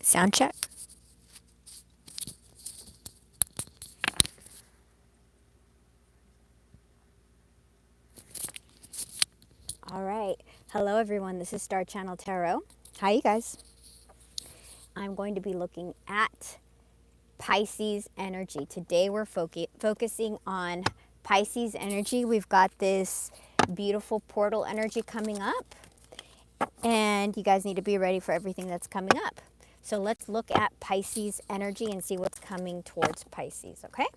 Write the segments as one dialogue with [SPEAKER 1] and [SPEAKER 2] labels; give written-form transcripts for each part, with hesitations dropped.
[SPEAKER 1] Sound check. All right. Hello, everyone. This is Star Channel Tarot. Hi, you guys. I'm going to be looking at Pisces energy. Today, we're focusing on Pisces energy. We've got this beautiful portal energy coming up, and you guys need to be ready for everything that's coming up. So, let's look at Pisces energy and see what's coming towards Pisces, okay?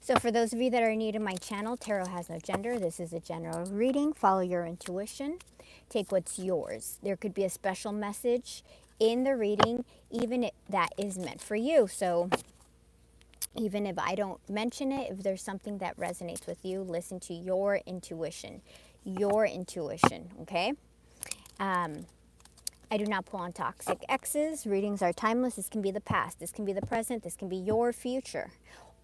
[SPEAKER 1] So for those of you that are new to my channel, tarot has no gender. This is a general reading. Follow your intuition. Take what's yours. There could be a special message in the reading, even if that is meant for you. So even if I don't mention it, if there's something that resonates with you, listen to your intuition. Your intuition, okay? I do not pull on toxic exes. Readings are timeless. This can be the past. This can be the present. This can be your future.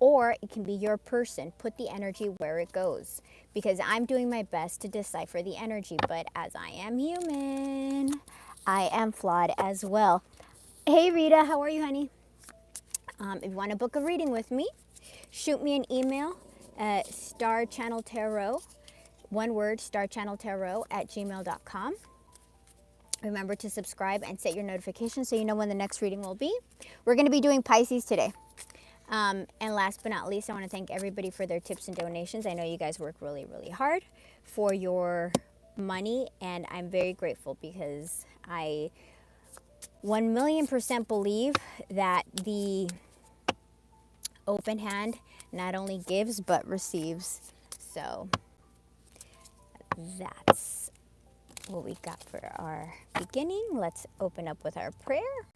[SPEAKER 1] Or it can be your person. Put the energy where it goes. Because I'm doing my best to decipher the energy. But as I am human, I am flawed as well. Hey Rita, how are you, honey? If you want to book a reading with me, shoot me an email at starchanneltarot, one word, starchanneltarot@gmail.com. Remember to subscribe and set your notifications so you know when the next reading will be. We're going to be doing Pisces today. And last but not least, I want to thank everybody for their tips and donations. I know you guys work really, really hard for your money, and I'm very grateful because I 1,000,000% believe that the open hand not only gives but receives. So that's what we got for our beginning. Let's open up with our prayer.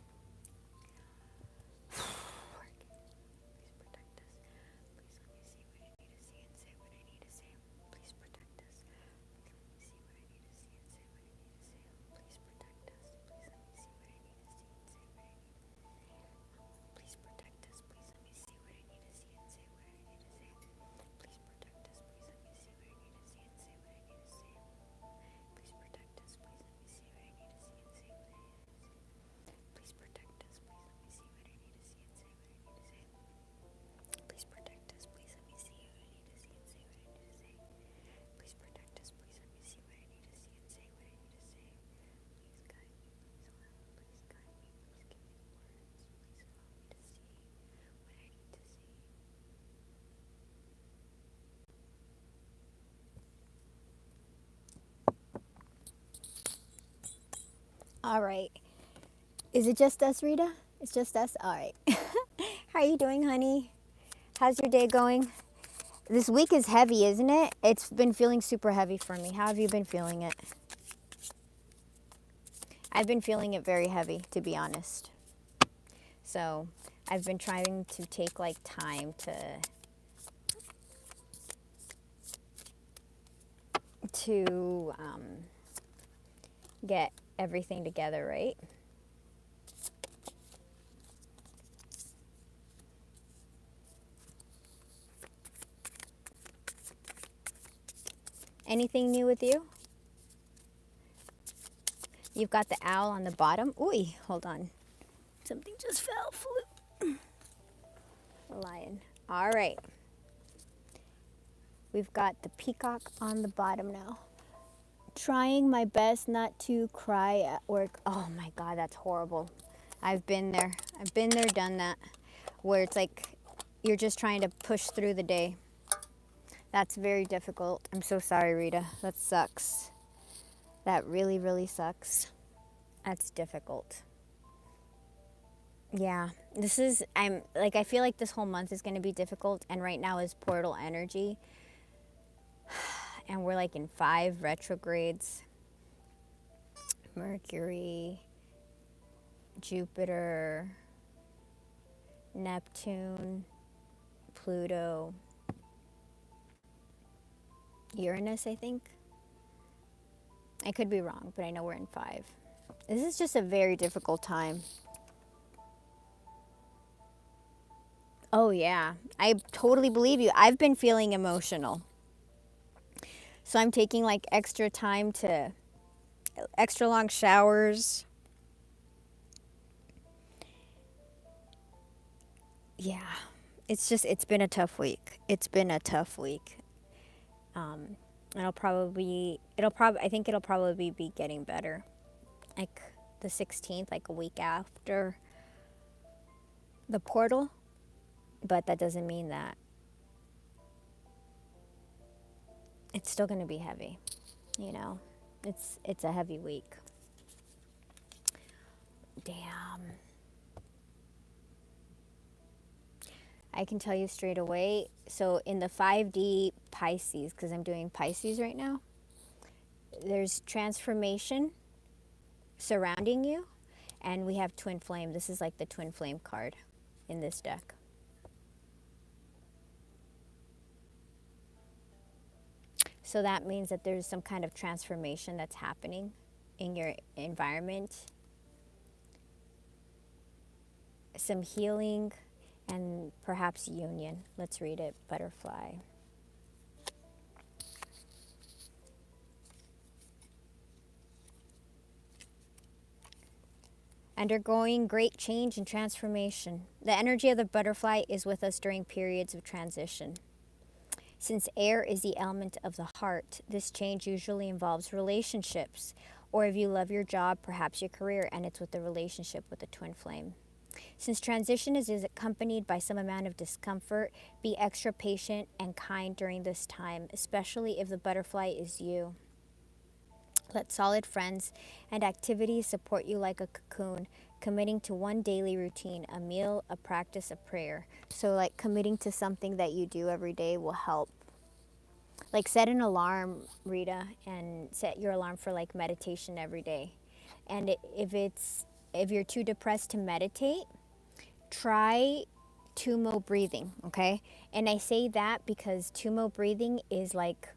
[SPEAKER 1] All right. Is it just us, Rita? It's just us? All right. How are you doing, honey? How's your day going? This week is heavy, isn't it? It's been feeling super heavy for me. How have you been feeling it? I've been feeling it very heavy, to be honest. So I've been trying to take like time to get everything together, right? Anything new with you? You've got the owl on the bottom. Ooh, hold on. Something just fell. Flew. The lion. All right. We've got the peacock on the bottom now. Trying my best not to cry at work. Oh my God, that's horrible. I've been there. I've been there, done that. Where it's like you're just trying to push through the day. That's very difficult. I'm so sorry, Rita. That sucks. That really, really sucks. That's difficult. Yeah, I feel like this whole month is going to be difficult, and right now is portal energy, and we're like in 5 retrogrades. Mercury, Jupiter, Neptune, Pluto, Uranus, I think. I could be wrong, but I know we're in 5. This is just a very difficult time. Oh, yeah. I totally believe you. I've been feeling emotional. So I'm taking like extra time to, extra long showers. Yeah. It's been a tough week. It's been a tough week. Um, I think it'll probably be getting better. Like the 16th, like a week after the portal. But that doesn't mean that it's still going to be heavy, you know? It's a heavy week. Damn. I can tell you straight away. So in the 5D Pisces, because I'm doing Pisces right now, there's transformation surrounding you, and we have twin flame. This is like the twin flame card in this deck. So that means that there's some kind of transformation that's happening in your environment, some healing, and perhaps union. Let's read it. Butterfly. Undergoing great change and transformation. The energy of the butterfly is with us during periods of transition. Since air is the element of the heart, this change usually involves relationships, or if you love your job, perhaps your career, and it's with the relationship with the twin flame. Since transition is accompanied by some amount of discomfort, be extra patient and kind during this time, especially if the butterfly is you. Let solid friends and activities support you like a cocoon, committing to one daily routine, a meal, a practice, a prayer. So, like, committing to something that you do every day will help. Like, set an alarm, Rita, and set your alarm for like meditation every day. And if you're too depressed to meditate, try Tumo breathing, okay? And I say that because Tumo breathing is like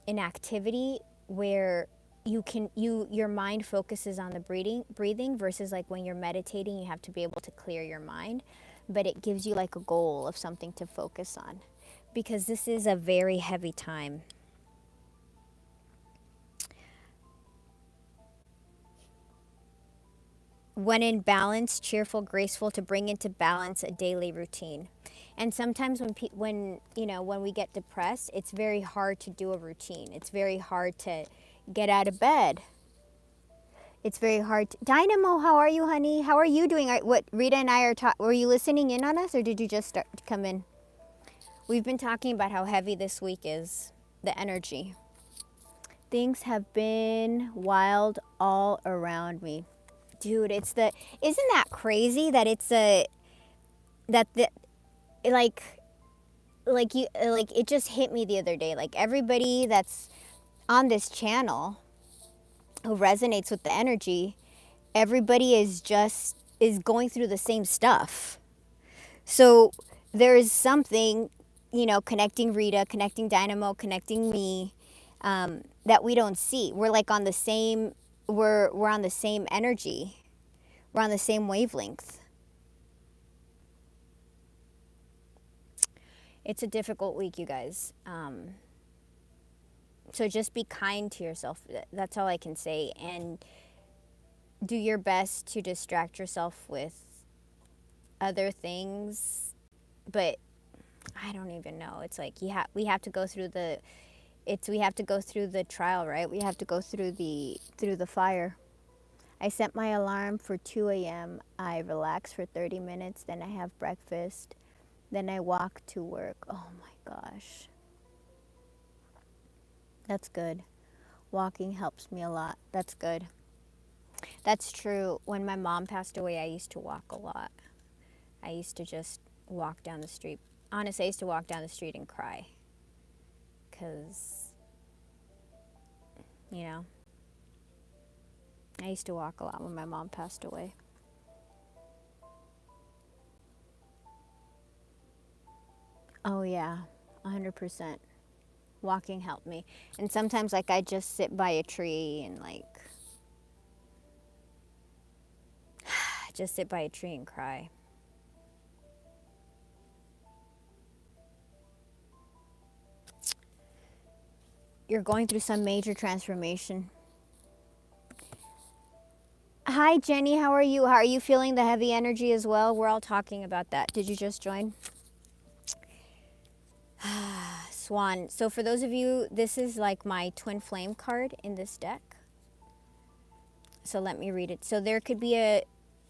[SPEAKER 1] an activity where your mind focuses on the breathing versus like when you're meditating you have to be able to clear your mind, but it gives you like a goal of something to focus on because this is a very heavy time. When in balance, cheerful, graceful, to bring into balance a daily routine. And sometimes when we get depressed, it's very hard to do a routine. It's very hard to get out of bed. It's very hard. Dynamo, how are you, honey? How are you doing? What Rita and I are were you listening in on us, or did you just start to come in? We've been talking about how heavy this week is, the energy. Things have been wild all around me. Dude, isn't that crazy that it's a, that the, like, it just hit me the other day. Like, everybody that's on this channel who resonates with the energy, everybody is going through the same stuff. So there's something, connecting Rita, connecting Dynamo, connecting me, that we don't see. We're like on the same, we're on the same energy. We're on the same wavelength. It's a difficult week, you guys. So just be kind to yourself. That's all I can say. And do your best to distract yourself with other things. But I don't even know. It's like we have to go through the trial, right? We have to go through the fire. I set my alarm for 2 a.m. I relax for 30 minutes, then I have breakfast, then I walk to work. Oh my gosh. That's good. Walking helps me a lot. That's good. That's true. When my mom passed away, I used to walk a lot. I used to just walk down the street. Honestly, I used to walk down the street and cry. Because, I used to walk a lot when my mom passed away. Oh, yeah, 100%. Walking helped me. And sometimes, like, I just sit by a tree and, like, just sit by a tree and cry. you're going through some major transformation. Hi, Jenny. How are you? How are you feeling the heavy energy as well? We're all talking about that. Did you just join? Swan. So for those of you, this is like my twin flame card in this deck. So let me read it. So there could be a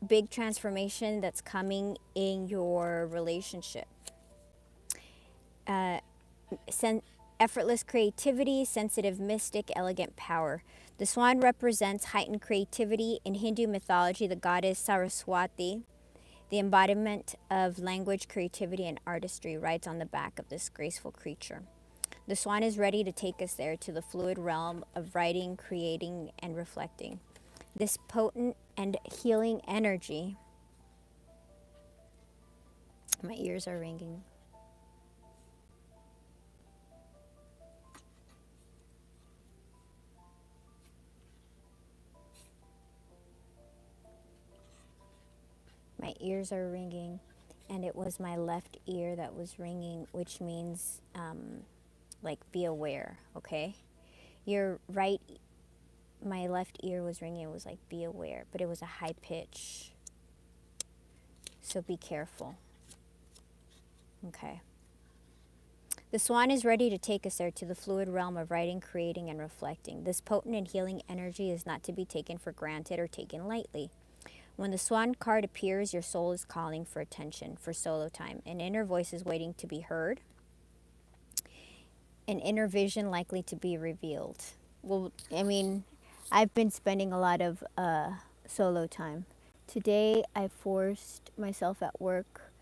[SPEAKER 1] big transformation that's coming in your relationship. Uh, effortless creativity, sensitive mystic, elegant power. The swan represents heightened creativity. In Hindu mythology, the goddess Saraswati, the embodiment of language, creativity, and artistry, rides on the back of this graceful creature. The swan is ready to take us there to the fluid realm of writing, creating, and reflecting. This potent and healing energy. My ears are ringing. My ears are ringing, and it was my left ear that was ringing, which means like be aware, okay? Your right, my left ear was ringing, it was like be aware, but it was a high pitch. So be careful, okay? The swan is ready to take us there to the fluid realm of writing, creating, and reflecting. This potent and healing energy is not to be taken for granted or taken lightly. When the swan card appears, your soul is calling for attention, for solo time. An inner voice is waiting to be heard, an inner vision likely to be revealed. Well, I mean, I've been spending a lot of solo time. Today, I forced myself at work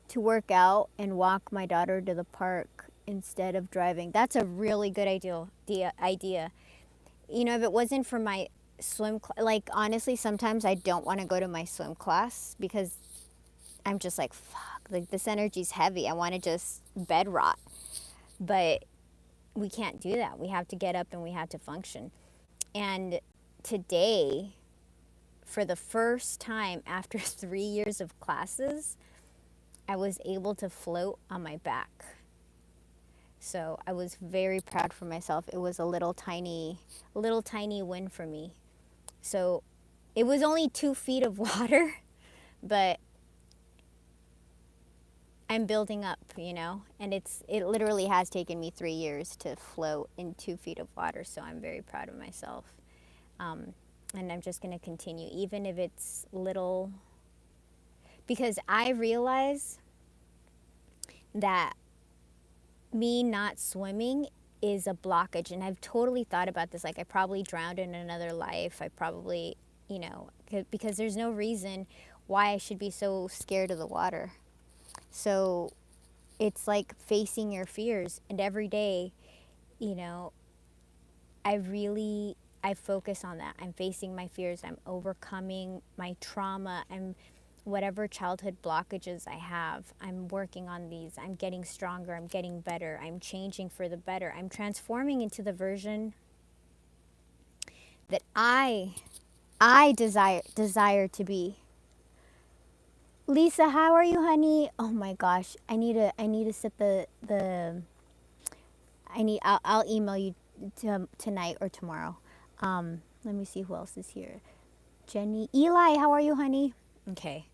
[SPEAKER 1] to work out and walk my daughter to the park instead of driving. That's a really good idea. You know, if it wasn't for my swim, like honestly, sometimes I don't want to go to my swim class because I'm just like, fuck, like this energy's heavy. I want to just bed rot. But we can't do that. We have to get up and we have to function. And today, for the first time after 3 years of classes, I was able to float on my back. So I was very proud for myself. It was a little tiny win for me. So it was only 2 feet of water, but I'm building up, you know, and it literally has taken me 3 years to float in 2 feet of water. So I'm very proud of myself. And I'm just going to continue, even if it's little, because I realize that me not swimming is a blockage. And I've totally thought about this. Like I probably drowned in another life. I probably, you know, because there's no reason why I should be so scared of the water. So it's like facing your fears. And every day, you know, I focus on that. I'm facing my fears. I'm overcoming my trauma. I'm whatever childhood blockages I have. I'm working on these. I'm getting stronger. I'm getting better. I'm changing for the better. I'm transforming into the version that I desire to be. Lisa, how are you, honey? Oh my gosh, I need to set I'll email you tonight or tomorrow. Let me see who else is here. Jenny, Eli, how are you, honey? Okay,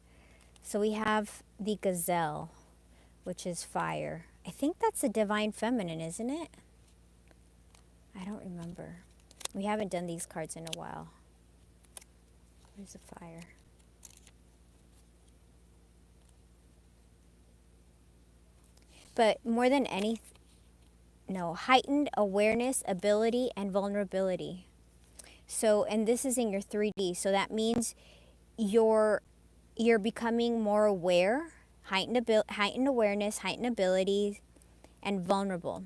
[SPEAKER 1] so we have the gazelle, which is fire. I think that's the divine feminine, isn't it? I don't remember. We haven't done these cards in a while. Where's the fire? But more than anything, no, heightened awareness, ability, and vulnerability. So, and this is in your 3D. So that means you're becoming more aware, heightened awareness, heightened ability, and vulnerable.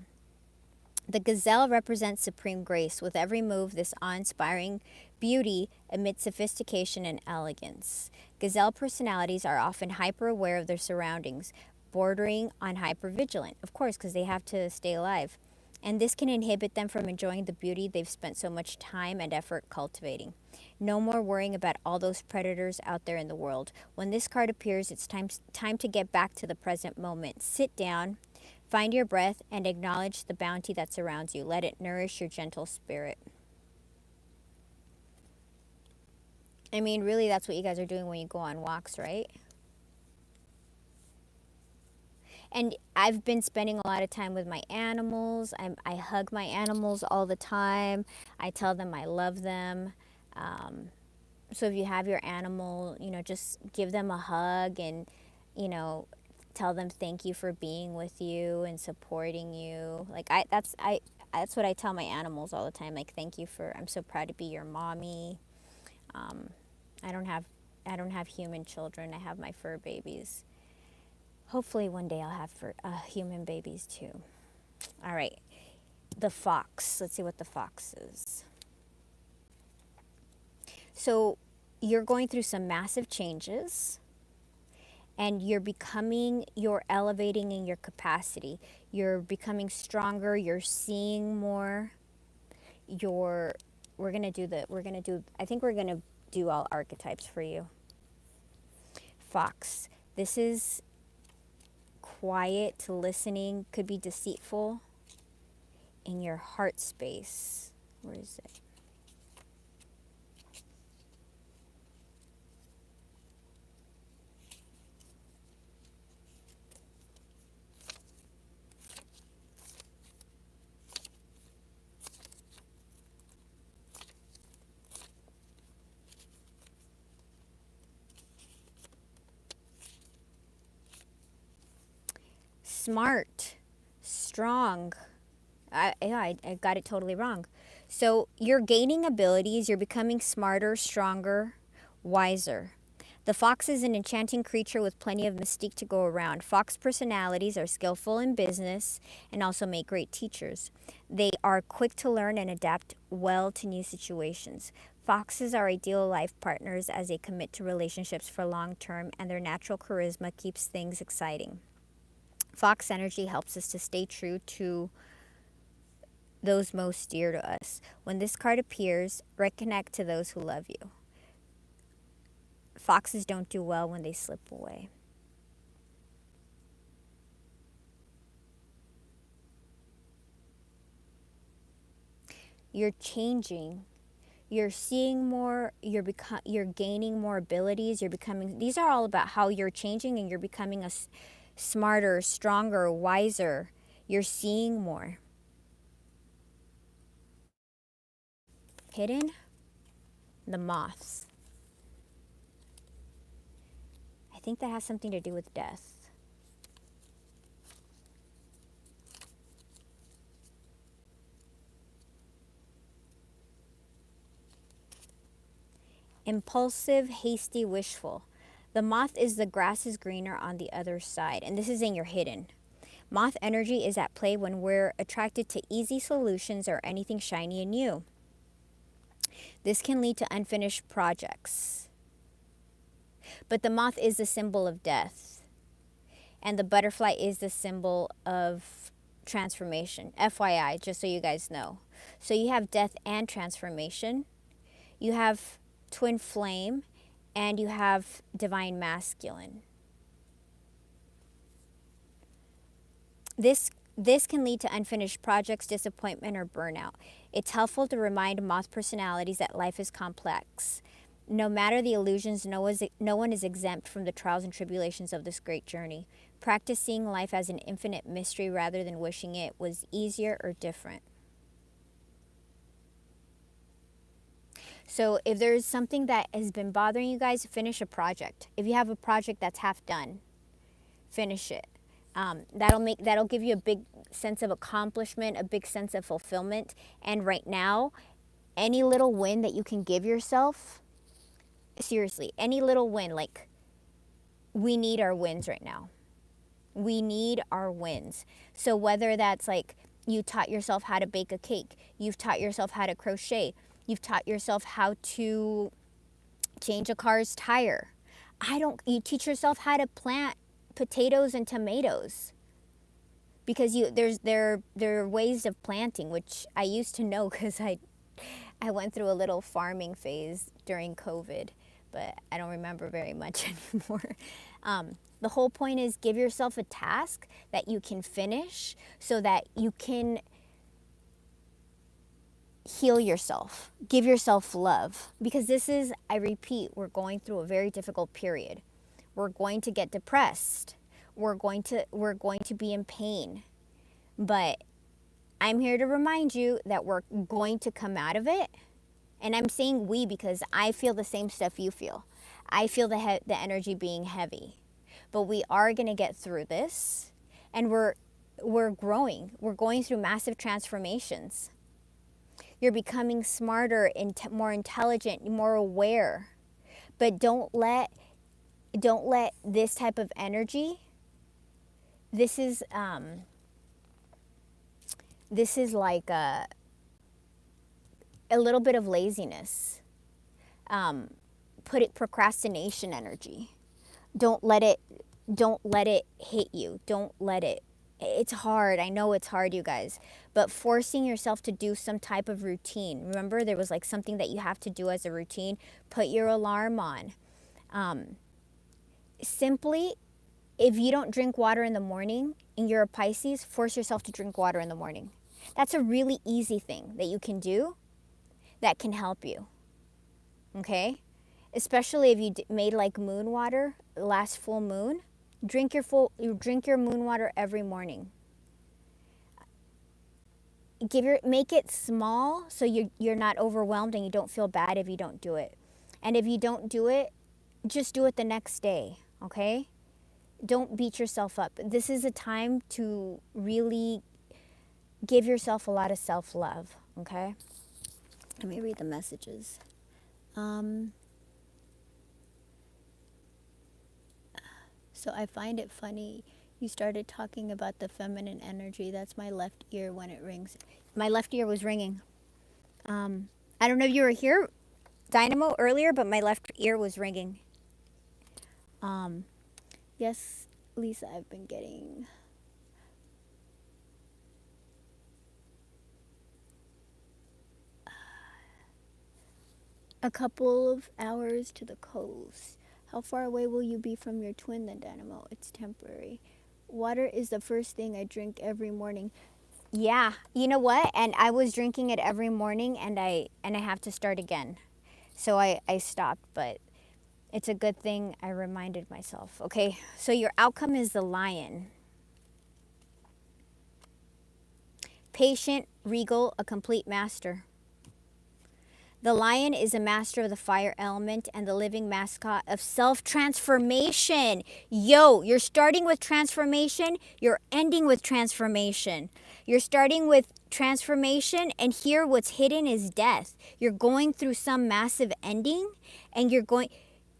[SPEAKER 1] The gazelle represents supreme grace. With every move, this awe-inspiring beauty amidst sophistication and elegance. Gazelle personalities are often hyper-aware of their surroundings, bordering on hyper-vigilant, of course, because they have to stay alive. And this can inhibit them from enjoying the beauty they've spent so much time and effort cultivating. No more worrying about all those predators out there in the world. When this card appears, it's time to get back to the present moment. Sit down, Find your breath and acknowledge the bounty that surrounds you. Let it nourish your gentle spirit. I mean, really, that's what you guys are doing when you go on walks, right? And I've been spending a lot of time with my animals. I hug my animals all the time. I tell them I love them. Um, so if you have your animal, just give them a hug and, you know, tell them thank you for being with you and supporting you. Like that's what I tell my animals all the time. Like, thank you for, I'm so proud to be your mommy. Um, I don't have, I don't have human children. I have my fur babies. Hopefully one day I'll have human babies too. All right, the fox. Let's see what the fox is. So you're going through some massive changes and you're elevating in your capacity. You're becoming stronger, you're seeing more. You're, I think we're going to do all archetypes for you. Fox. This is quiet, listening, could be deceitful in your heart space. Where is it? Smart, strong. I got it totally wrong. So you're gaining abilities, you're becoming smarter, stronger, wiser. The fox is an enchanting creature with plenty of mystique to go around. Fox personalities are skillful in business and also make great teachers. They are quick to learn and adapt well to new situations. Foxes are ideal life partners as they commit to relationships for long term, and their natural charisma keeps things exciting. Fox energy helps us to stay true to those most dear to us. When this card appears, reconnect to those who love you. Foxes don't do well when they slip away. You're changing. You're seeing more. You're gaining more abilities. You're becoming. These are all about how you're changing and you're becoming smarter, stronger, wiser. You're seeing more. Hidden, the moths. I think that has something to do with death. Impulsive, hasty, wishful. The moth is the grass is greener on the other side. And this is in your hidden. Moth energy is at play when we're attracted to easy solutions or anything shiny and new. This can lead to unfinished projects. But the moth is the symbol of death. And the butterfly is the symbol of transformation. FYI, just so you guys know. So you have death and transformation. You have twin flame, and you have divine masculine. This can lead to unfinished projects, disappointment, or burnout. It's helpful to remind moth personalities that life is complex. No matter the illusions, no one is exempt from the trials and tribulations of this great journey. Practice seeing life as an infinite mystery rather than wishing it was easier or different. So if there's something that has been bothering you guys, finish a project. If you have a project that's half done, finish it. That'll give you a big sense of accomplishment, a big sense of fulfillment. And right now, any little win that you can give yourself, seriously, any little win, like, we need our wins right now. We need our wins. So whether that's like you taught yourself how to bake a cake, you've taught yourself how to crochet, you've taught yourself how to change a car's tire. You teach yourself how to plant potatoes and tomatoes, because there are ways of planting, which I used to know because I went through a little farming phase during COVID. but I don't remember very much anymore. The whole point is give yourself a task that you can finish so that you can heal yourself, give yourself love. Because this is, I repeat, we're going through a very difficult period. We're going to get depressed. We're going to be in pain. But I'm here to remind you that we're going to come out of it. And I'm saying we because I feel the same stuff you feel. I feel the energy being heavy. But we are going to get through this. And we're growing. We're going through massive transformations. You're becoming smarter, more intelligent, more aware. But don't let this type of energy, this is like a little bit of laziness. Procrastination energy. Don't let it hit you. Don't let it. It's hard. I know it's hard, you guys. But forcing yourself to do some type of routine. Remember, there was like something that you have to do as a routine. Put your alarm on. Simply, if you don't drink water in the morning and you're a Pisces, force yourself to drink water in the morning. That's a really easy thing that you can do that can help you. Okay? Especially if you made like moon water last full moon. Drink your moon water every morning. Make it small so you're not overwhelmed and you don't feel bad if you don't do it. And if you don't do it, just do it the next day, okay? Don't beat yourself up. This is a time to really give yourself a lot of self-love, okay? Let me read the messages. So I find it funny you started talking about the feminine energy. That's my left ear when it rings. My left ear was ringing. I don't know if you were here, Dynamo, earlier, but my left ear was ringing. Yes, Lisa, I've been getting... a couple of hours to the coast. How far away will you be from your twin then, Dynamo? It's temporary. Water is the first thing I drink every morning. Yeah, you know what? And I was drinking it every morning, and I have to start again. So I stopped, but it's a good thing I reminded myself. Okay, so your outcome is the Lion. Patient, regal, a complete master. The Lion is a master of the fire element and the living mascot of self-transformation. Yo, you're starting with transformation, you're ending with transformation. You're starting with transformation, and here what's hidden is death. You're going through some massive ending, and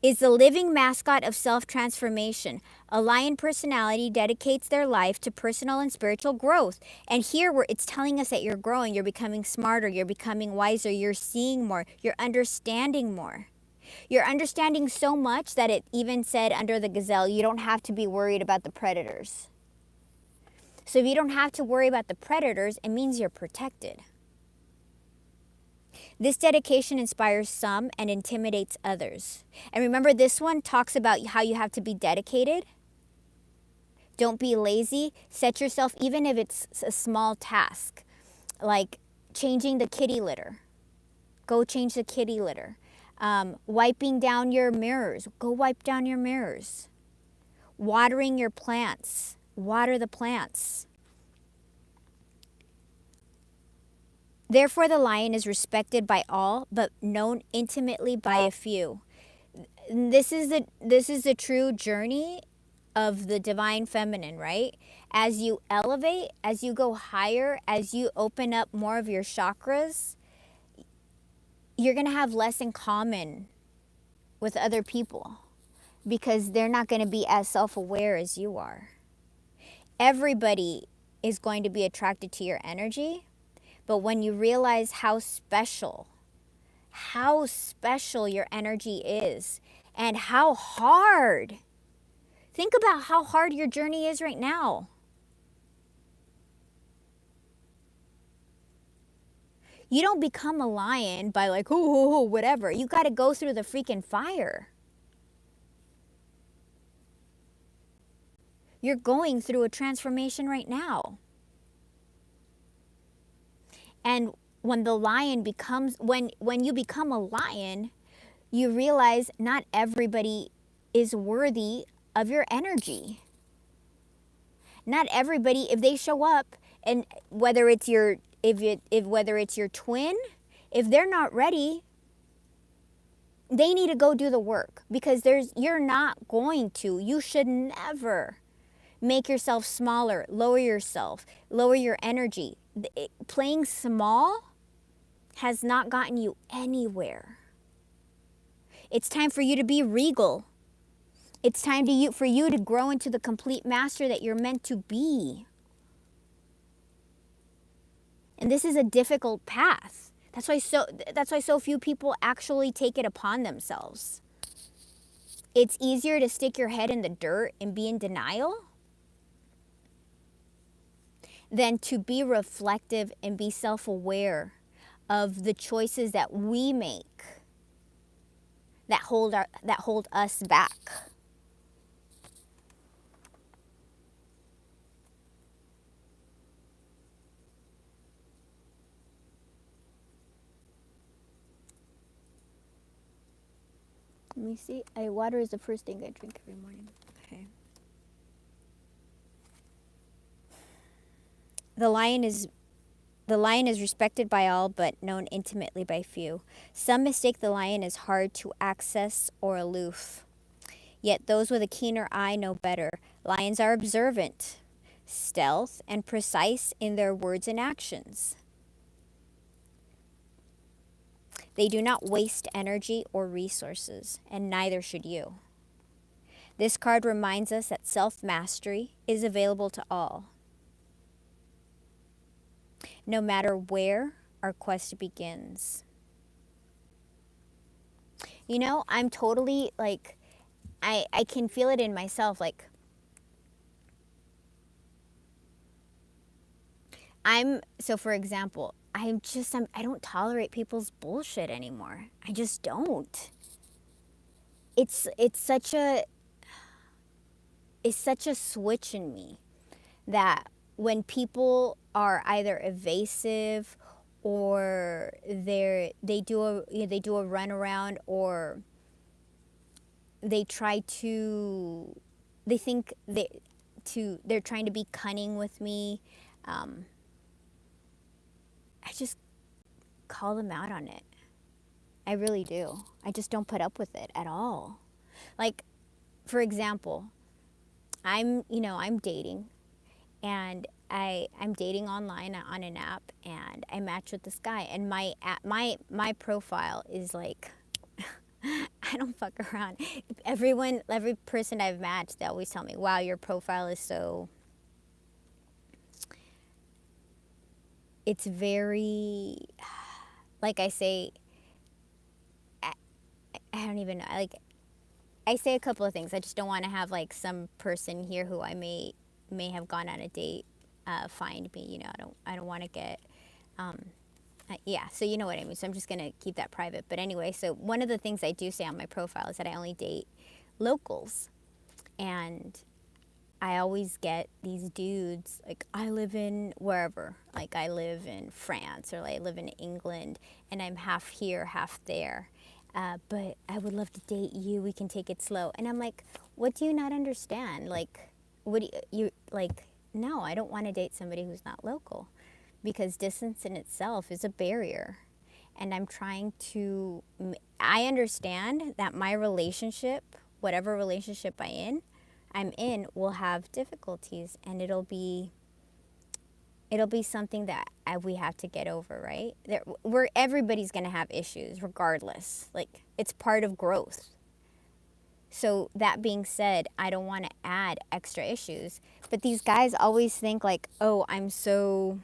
[SPEAKER 1] is the living mascot of self-transformation. A Lion personality dedicates their life to personal and spiritual growth. And here it's telling us that you're growing, you're becoming smarter, you're becoming wiser, you're seeing more, you're understanding more. You're understanding so much that it even said under the gazelle, you don't have to be worried about the predators. So if you don't have to worry about the predators, it means you're protected. This dedication inspires some and intimidates others. And remember, this one talks about how you have to be dedicated. Don't be lazy. Set yourself, even if it's a small task, like changing the kitty litter. Go change the kitty litter. Wiping down your mirrors. Go wipe down your mirrors. Watering your plants. Water the plants. Therefore, the Lion is respected by all, but known intimately by a few. This is the true journey of the divine feminine, right? As you elevate, as you go higher, as you open up more of your chakras, you're going to have less in common with other people because they're not going to be as self-aware as you are. Everybody is going to be attracted to your energy. But when you realize how special your energy is and how hard, think about how hard your journey is right now. You don't become a lion by like, oh, whatever. You got to go through the freaking fire. You're going through a transformation right now. And when the lion becomes, when you become a lion, you realize not everybody is worthy of your energy. Not everybody, if they show up, and whether it's your whether it's your twin, if they're not ready, they need to go do the work, because you're not going to. You should never make yourself smaller, lower yourself, lower your energy. Playing small has not gotten you anywhere. It's time for you to be regal. It's time for you to grow into the complete master that you're meant to be. And this is a difficult path. That's why so few people actually take it upon themselves. It's easier to stick your head in the dirt and be in denial than to be reflective and be self-aware of the choices that we make that hold us back. Let me see. Water is the first thing I drink every morning. Okay. The lion is respected by all, but known intimately by few. Some mistake the lion as hard to access or aloof. Yet those with a keener eye know better. Lions are observant, stealth, and precise in their words and actions. They do not waste energy or resources, and neither should you. This card reminds us that self-mastery is available to all, no matter where our quest begins. You know, I'm totally like, I can feel it in myself. Like, so for example, I don't tolerate people's bullshit anymore. I just don't. It's such a switch in me that when people are either evasive or they do a runaround, or they're trying to be cunning with me, I just call them out on it. I really do. I just don't put up with it at all. Like, for example, I'm dating, and I'm dating online on an app, and I match with this guy, and my profile is like, I don't fuck around. Every person I've matched, they always tell me, wow, your profile is so, it's very, like I say, I don't even know, like, I say a couple of things. I just don't want to have like some person here who I may have gone on a date find me. You know, I don't want to get, yeah. So you know what I mean. So I'm just gonna keep that private. But anyway, so one of the things I do say on my profile is that I only date locals, and I always get these dudes like, I live in wherever, like I live in France, or like I live in England, and I'm half here, half there. But I would love to date you. We can take it slow. And I'm like, what do you not understand? Like, what do you like? No, I don't want to date somebody who's not local, because distance in itself is a barrier. And I'm trying to, I understand that my relationship, whatever relationship I'm in, will have difficulties, and it'll be something that we have to get over, right? Everybody's gonna have issues regardless. Like, it's part of growth. So that being said, I don't want to add extra issues. But these guys always think like, oh, I'm so,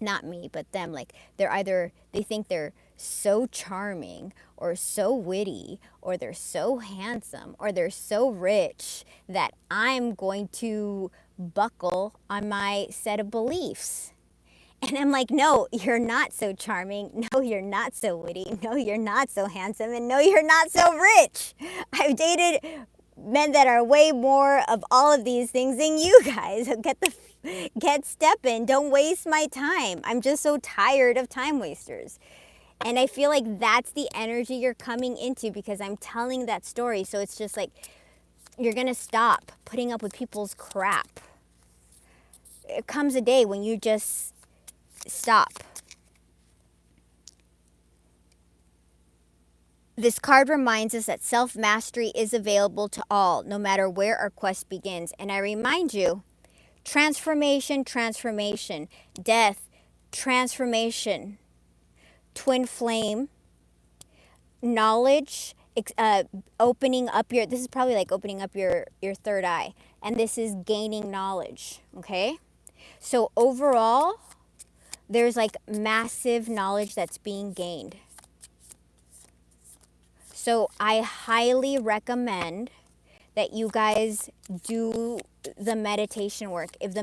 [SPEAKER 1] not me, but them, like they think they're so charming or so witty or they're so handsome or they're so rich that I'm going to buckle on my set of beliefs. And I'm like, no, you're not so charming. No, you're not so witty. No, you're not so handsome. And no, you're not so rich. I've dated men that are way more of all of these things than you guys. Get stepping. Don't waste my time. I'm just so tired of time wasters. And I feel like that's the energy you're coming into because I'm telling that story. So it's just like, you're going to stop putting up with people's crap. It comes a day when you just stop. This card reminds us that self-mastery is available to all, no matter where our quest begins. And I remind you, transformation, transformation, death, transformation, twin flame, knowledge, opening up your, this is probably like opening up your third eye. And this is gaining knowledge, okay? So overall, there's like massive knowledge that's being gained. So I highly recommend that you guys do the meditation work. If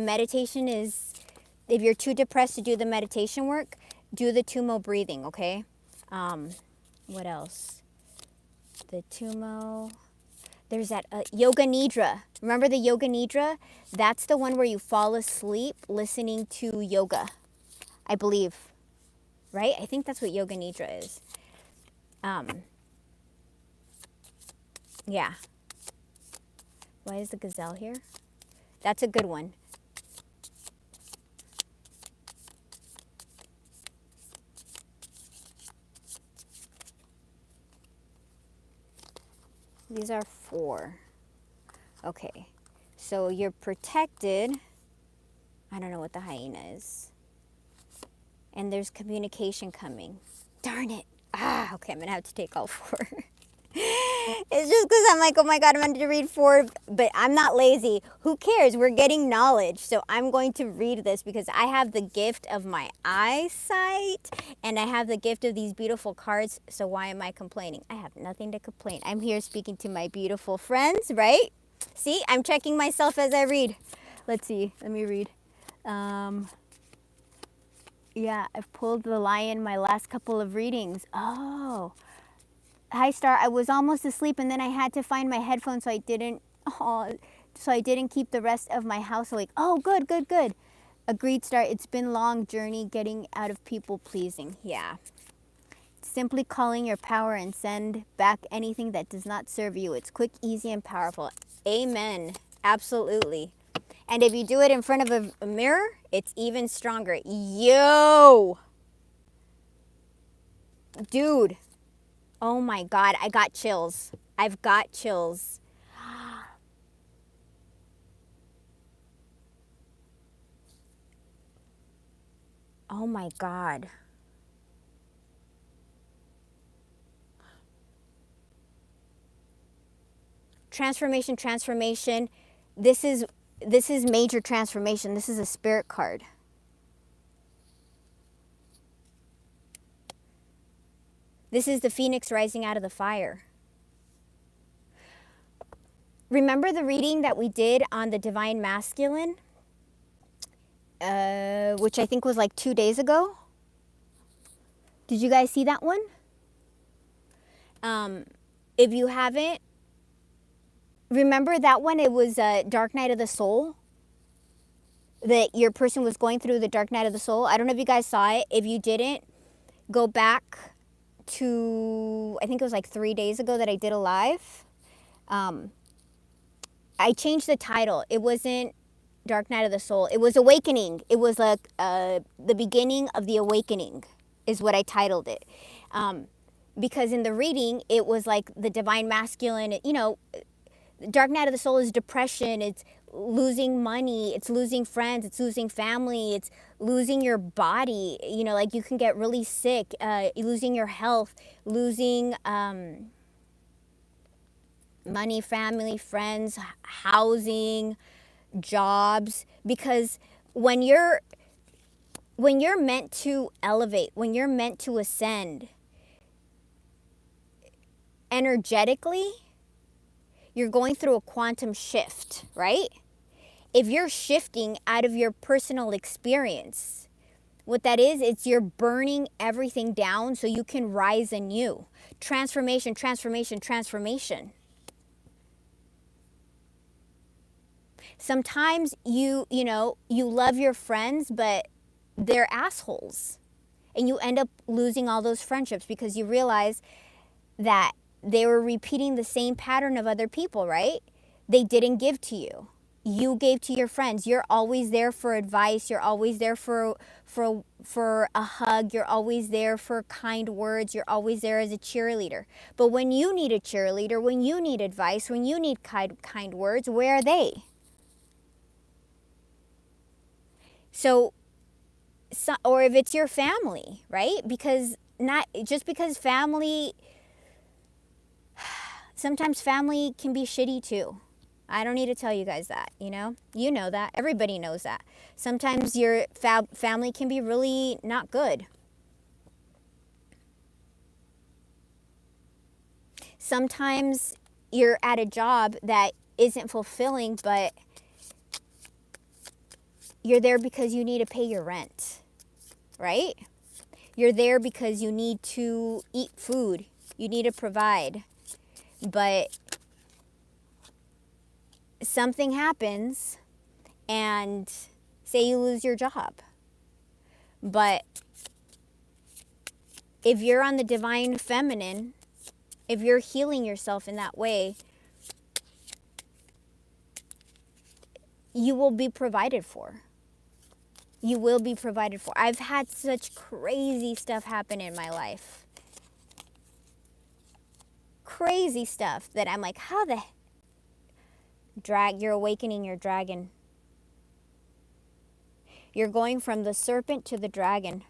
[SPEAKER 1] you're too depressed to do the meditation work, do the Tumo breathing, okay? What else? The Tumo. There's that Yoga Nidra. Remember the Yoga Nidra? That's the one where you fall asleep listening to yoga, I believe. Right? I think that's what Yoga Nidra is. Yeah. Why is the gazelle here? That's a good one. These are 4. Okay. So you're protected. I don't know what the hyena is. And there's communication coming. Darn it. Okay, I'm going to have to take all 4. It's just because I'm like, oh my God, I'm going to read 4, but I'm not lazy. Who cares? We're getting knowledge. So I'm going to read this because I have the gift of my eyesight and I have the gift of these beautiful cards. So why am I complaining? I have nothing to complain. I'm here speaking to my beautiful friends, right? See, I'm checking myself as I read. Let's see. Let me read. Yeah, I've pulled the lion my last couple of readings. Oh. Hi, Star. I was almost asleep, and then I had to find my headphones, so I didn't keep the rest of my house awake. Oh, good, good, good. Agreed, Star. It's been a long journey getting out of people pleasing. Yeah. Simply calling your power and send back anything that does not serve you. It's quick, easy, and powerful. Amen. Absolutely. And if you do it in front of a mirror, it's even stronger. Yo! Dude. Oh my God, I got chills. I've got chills. Oh my God. Transformation, transformation. This is major transformation. This is a spirit card. This is the phoenix rising out of the fire. Remember the reading that we did on the divine masculine? Which I think was like 2 days ago. Did you guys see that one? If you haven't, remember that one? It was Dark Night of the Soul. That your person was going through the Dark Night of the Soul. I don't know if you guys saw it. If you didn't, go back to, I think it was like 3 days ago that I did a live. I changed the title. It wasn't Dark Night of the Soul. It was Awakening. It was like the beginning of the awakening is what I titled it. Because in the reading, it was like the divine masculine, you know, Dark Night of the Soul is depression. It's losing money. It's losing friends. It's losing family. It's losing your body. You know, like you can get really sick, losing your health, losing money, family, friends, housing, jobs. Because when you're meant to elevate, when you're meant to ascend energetically, you're going through a quantum shift, right? If you're shifting out of your personal experience, What that is, it's you're burning everything down so you can rise anew. Transformation, transformation, transformation. Sometimes you love your friends, but they're assholes. And you end up losing all those friendships because you realize that they were repeating the same pattern of other people, right? They didn't give to you. You gave to your friends. You're always there for advice. You're always there for a hug. You're always there for kind words. You're always there as a cheerleader. But when you need a cheerleader, when you need advice, when you need kind words, where are they? So, or if it's your family, right? Because not just because family, sometimes family can be shitty too. I don't need to tell you guys that, you know? You know that. Everybody knows that. Sometimes your family can be really not good. Sometimes you're at a job that isn't fulfilling, but you're there because you need to pay your rent, right? You're there because you need to eat food. You need to provide. But something happens and say you lose your job. But if you're on the divine feminine, if you're healing yourself in that way, you will be provided for. You will be provided for. I've had such crazy stuff happen in my life. Crazy stuff that I'm like, how the you're awakening your dragon. You're going from the serpent to the dragon.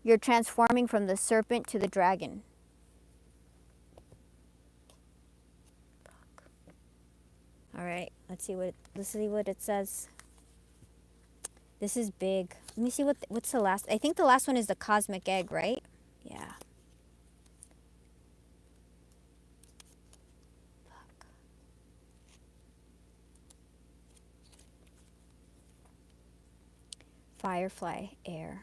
[SPEAKER 1] You're transforming from the serpent to the dragon. All right, let's see what it says. This is big. Let me see what's the last. I think the last one is the cosmic egg, right? Yeah. Firefly, air.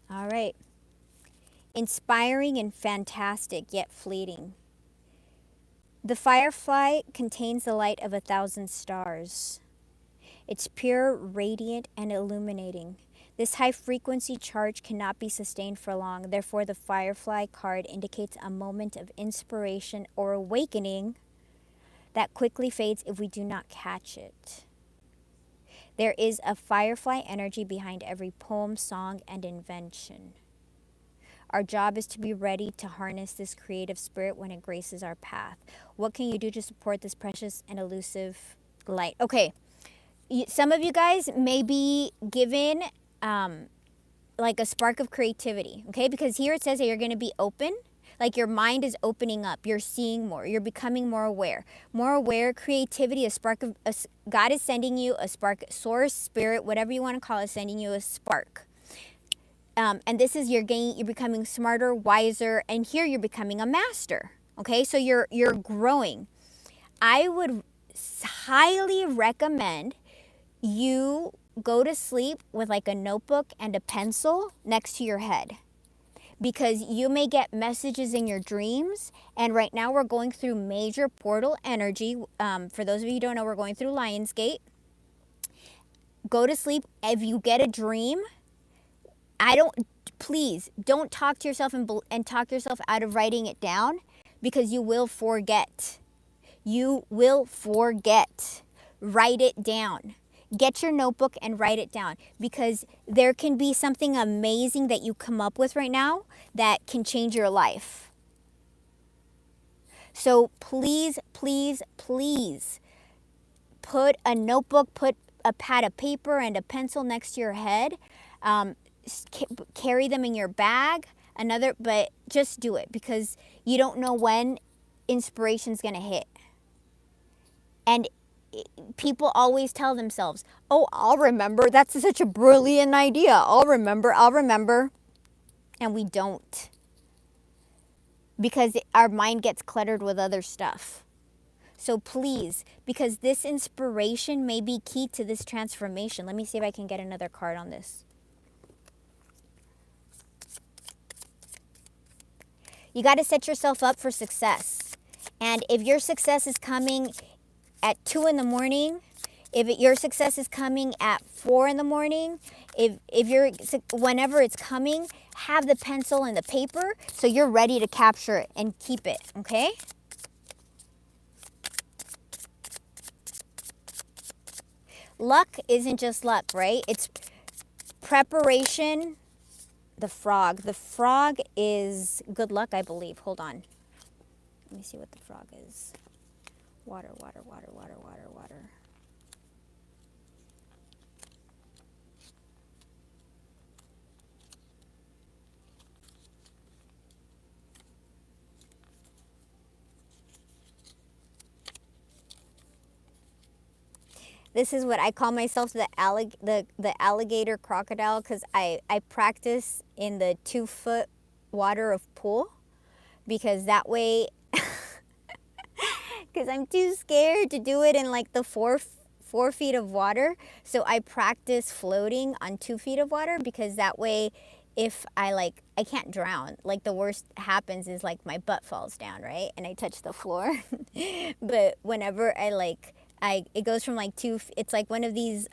[SPEAKER 1] All right. Inspiring and fantastic, yet fleeting. The firefly contains the light of 1,000 stars. It's pure, radiant, and illuminating. This high-frequency charge cannot be sustained for long. Therefore, the firefly card indicates a moment of inspiration or awakening that quickly fades if we do not catch it. There is a firefly energy behind every poem, song, and invention. Our job is to be ready to harness this creative spirit when it graces our path. What can you do to support this precious and elusive light? Okay, some of you guys may be given like a spark of creativity, okay? Because here it says that you're going to be open. Like your mind is opening up. You're seeing more. You're becoming more aware. More aware, creativity, a spark of... God is sending you a spark. Source, spirit, whatever you want to call it, sending you a spark. And this is you're becoming smarter, wiser, and here you're becoming a master. Okay, so you're growing. I would highly recommend you go to sleep with like a notebook and a pencil next to your head, because you may get messages in your dreams. And right now we're going through major portal energy. For those of you who don't know, we're going through Lionsgate. Go to sleep. If you get a dream, please don't talk to yourself and talk yourself out of writing it down, because you will forget. You will forget. Write it down. Get your notebook and write it down, because there can be something amazing that you come up with right now that can change your life. So please, please, please put a notebook, put a pad of paper and a pencil next to your head. Carry them in your bag. But just do it, because you don't know when inspiration's going to hit. And people always tell themselves, oh, I'll remember. That's such a brilliant idea. I'll remember. And we don't. Because our mind gets cluttered with other stuff. So please, because this inspiration may be key to this transformation. Let me see if I can get another card on this. You got to set yourself up for success. And if your success is coming at 2 in the morning, your success is coming at 4 in the morning, whenever it's coming, have the pencil and the paper so you're ready to capture it and keep it, okay? Luck isn't just luck, right? It's preparation. The frog. The frog is good luck, I believe. Hold on. Let me see what the frog is. Water, water, water, water, water, water. This is what I call myself, the alligator crocodile, because I practice in the 2-foot water of pool, because that way, because I'm too scared to do it in like the 4 feet of water. So I practice floating on 2 feet of water, because that way, if I can't drown. Like the worst happens is like my butt falls down, right? And I touch the floor. But whenever it goes from like it's like one of these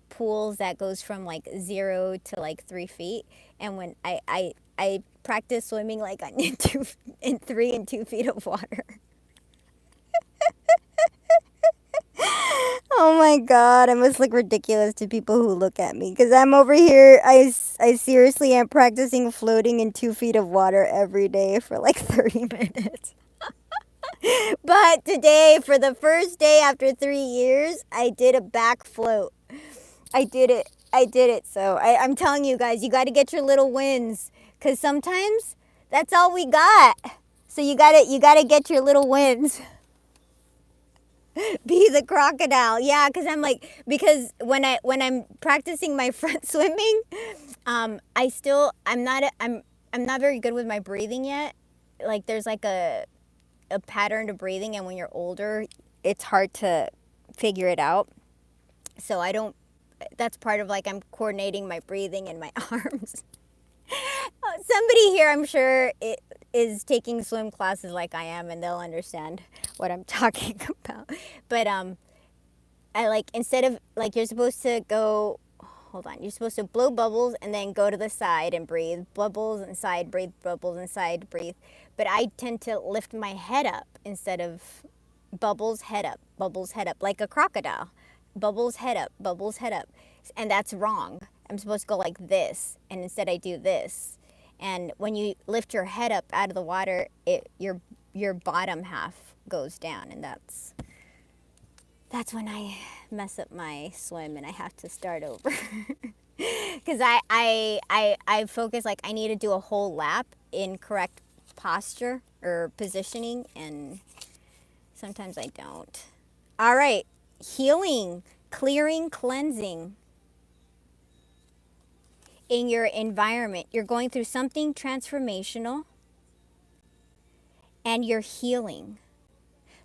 [SPEAKER 1] pools that goes from like 0 to like 3 feet. And when I practice swimming like in 3 and 2 feet of water. Oh my God, I must look ridiculous to people who look at me, because I'm over here, I seriously am practicing floating in 2 feet of water every day for like 30 minutes. But today, for the first day after 3 years, I did a back float. I did it. So I'm telling you guys, you got to get your little wins, because sometimes that's all we got. So you gotta get your little wins. Be the crocodile. Yeah, because when I'm practicing my front swimming, I'm not very good with my breathing yet. Like there's like a pattern to breathing, and when you're older, it's hard to figure it out. So that's part of like I'm coordinating my breathing and my arms. Somebody here, I'm sure, is taking swim classes like I am, and they'll understand what I'm talking about. But instead of like, you're supposed to go, hold on, you're supposed to blow bubbles and then go to the side and breathe. Bubbles inside, breathe, bubbles inside, breathe. But I tend to lift my head up instead of bubbles, head up, like a crocodile. Bubbles, head up, bubbles, head up. And that's wrong. I'm supposed to go like this, and instead I do this. And when you lift your head up out of the water, your bottom half goes down, and that's when I mess up my swim and I have to start over. Because I focus, like I need to do a whole lap in correct posture or positioning, and sometimes I don't. All right, healing, clearing, cleansing in your environment. You're going through something transformational and you're healing.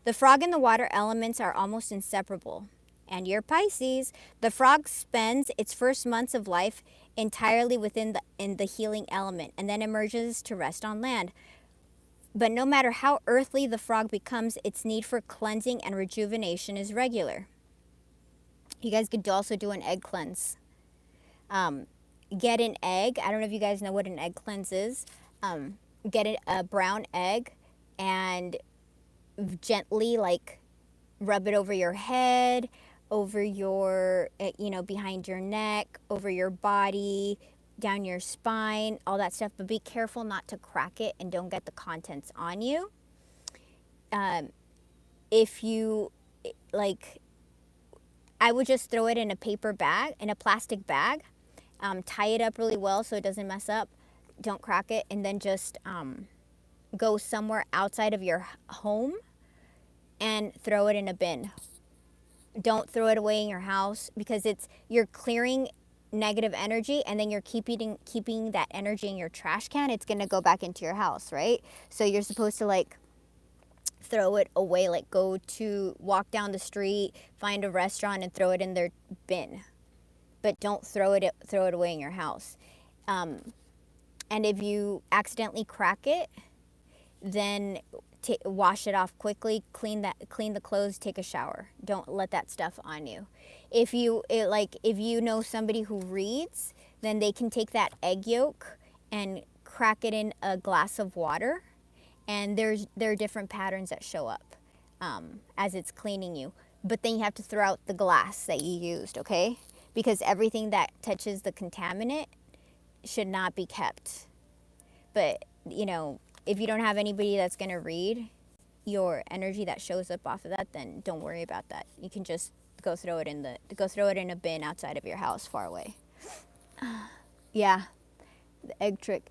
[SPEAKER 1] The frog and the water elements are almost inseparable. And you're Pisces. The frog spends its first months of life entirely in the healing element, and then emerges to rest on land. But no matter how earthly the frog becomes, its need for cleansing and rejuvenation is regular. You guys could also do an egg cleanse. Get an egg. I don't know if you guys know what an egg cleanse is. Get a brown egg and gently rub it over your head, over your, behind your neck, over your body, down your spine, all that stuff. But be careful not to crack it and don't get the contents on you. If you, I would just throw it in a plastic bag, tie it up really well so it doesn't mess up, don't crack it, and then just go somewhere outside of your home and throw it in a bin. Don't throw it away in your house, because you're clearing negative energy, and then you're keeping that energy in your trash can. It's going to go back into your house, right? So you're supposed to throw it away. Like walk down the street, find a restaurant and throw it in their bin. But don't throw it away in your house. And if you accidentally crack it, then wash it off quickly, clean the clothes, take a shower. Don't let that stuff on you. If you know somebody who reads, then they can take that egg yolk and crack it in a glass of water, and there are different patterns that show up as it's cleaning you. But then you have to throw out the glass that you used, okay? Because everything that touches the contaminant should not be kept. But, if you don't have anybody that's going to read your energy that shows up off of that, then don't worry about that. You can just go throw it in a bin outside of your house, far away. Yeah, the egg trick.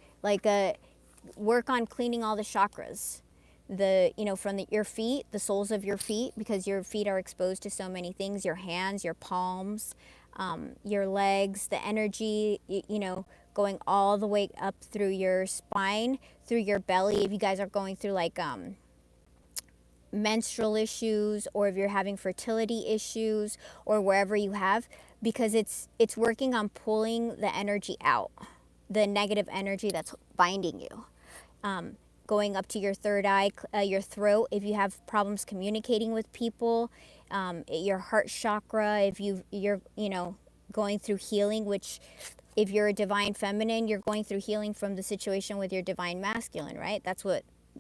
[SPEAKER 1] Work on cleaning all the chakras. From your feet, the soles of your feet, because your feet are exposed to so many things. Your hands, your palms, your legs, the energy, going all the way up through your spine, through your belly. If you guys are going through menstrual issues, or if you're having fertility issues, or wherever you have, because it's working on pulling the energy out, the negative energy that's binding you. Going up to your third eye, your throat, if you have problems communicating with people, your heart chakra, if you're going through healing, which if you're a divine feminine, you're going through healing from the situation with your divine masculine, right? That's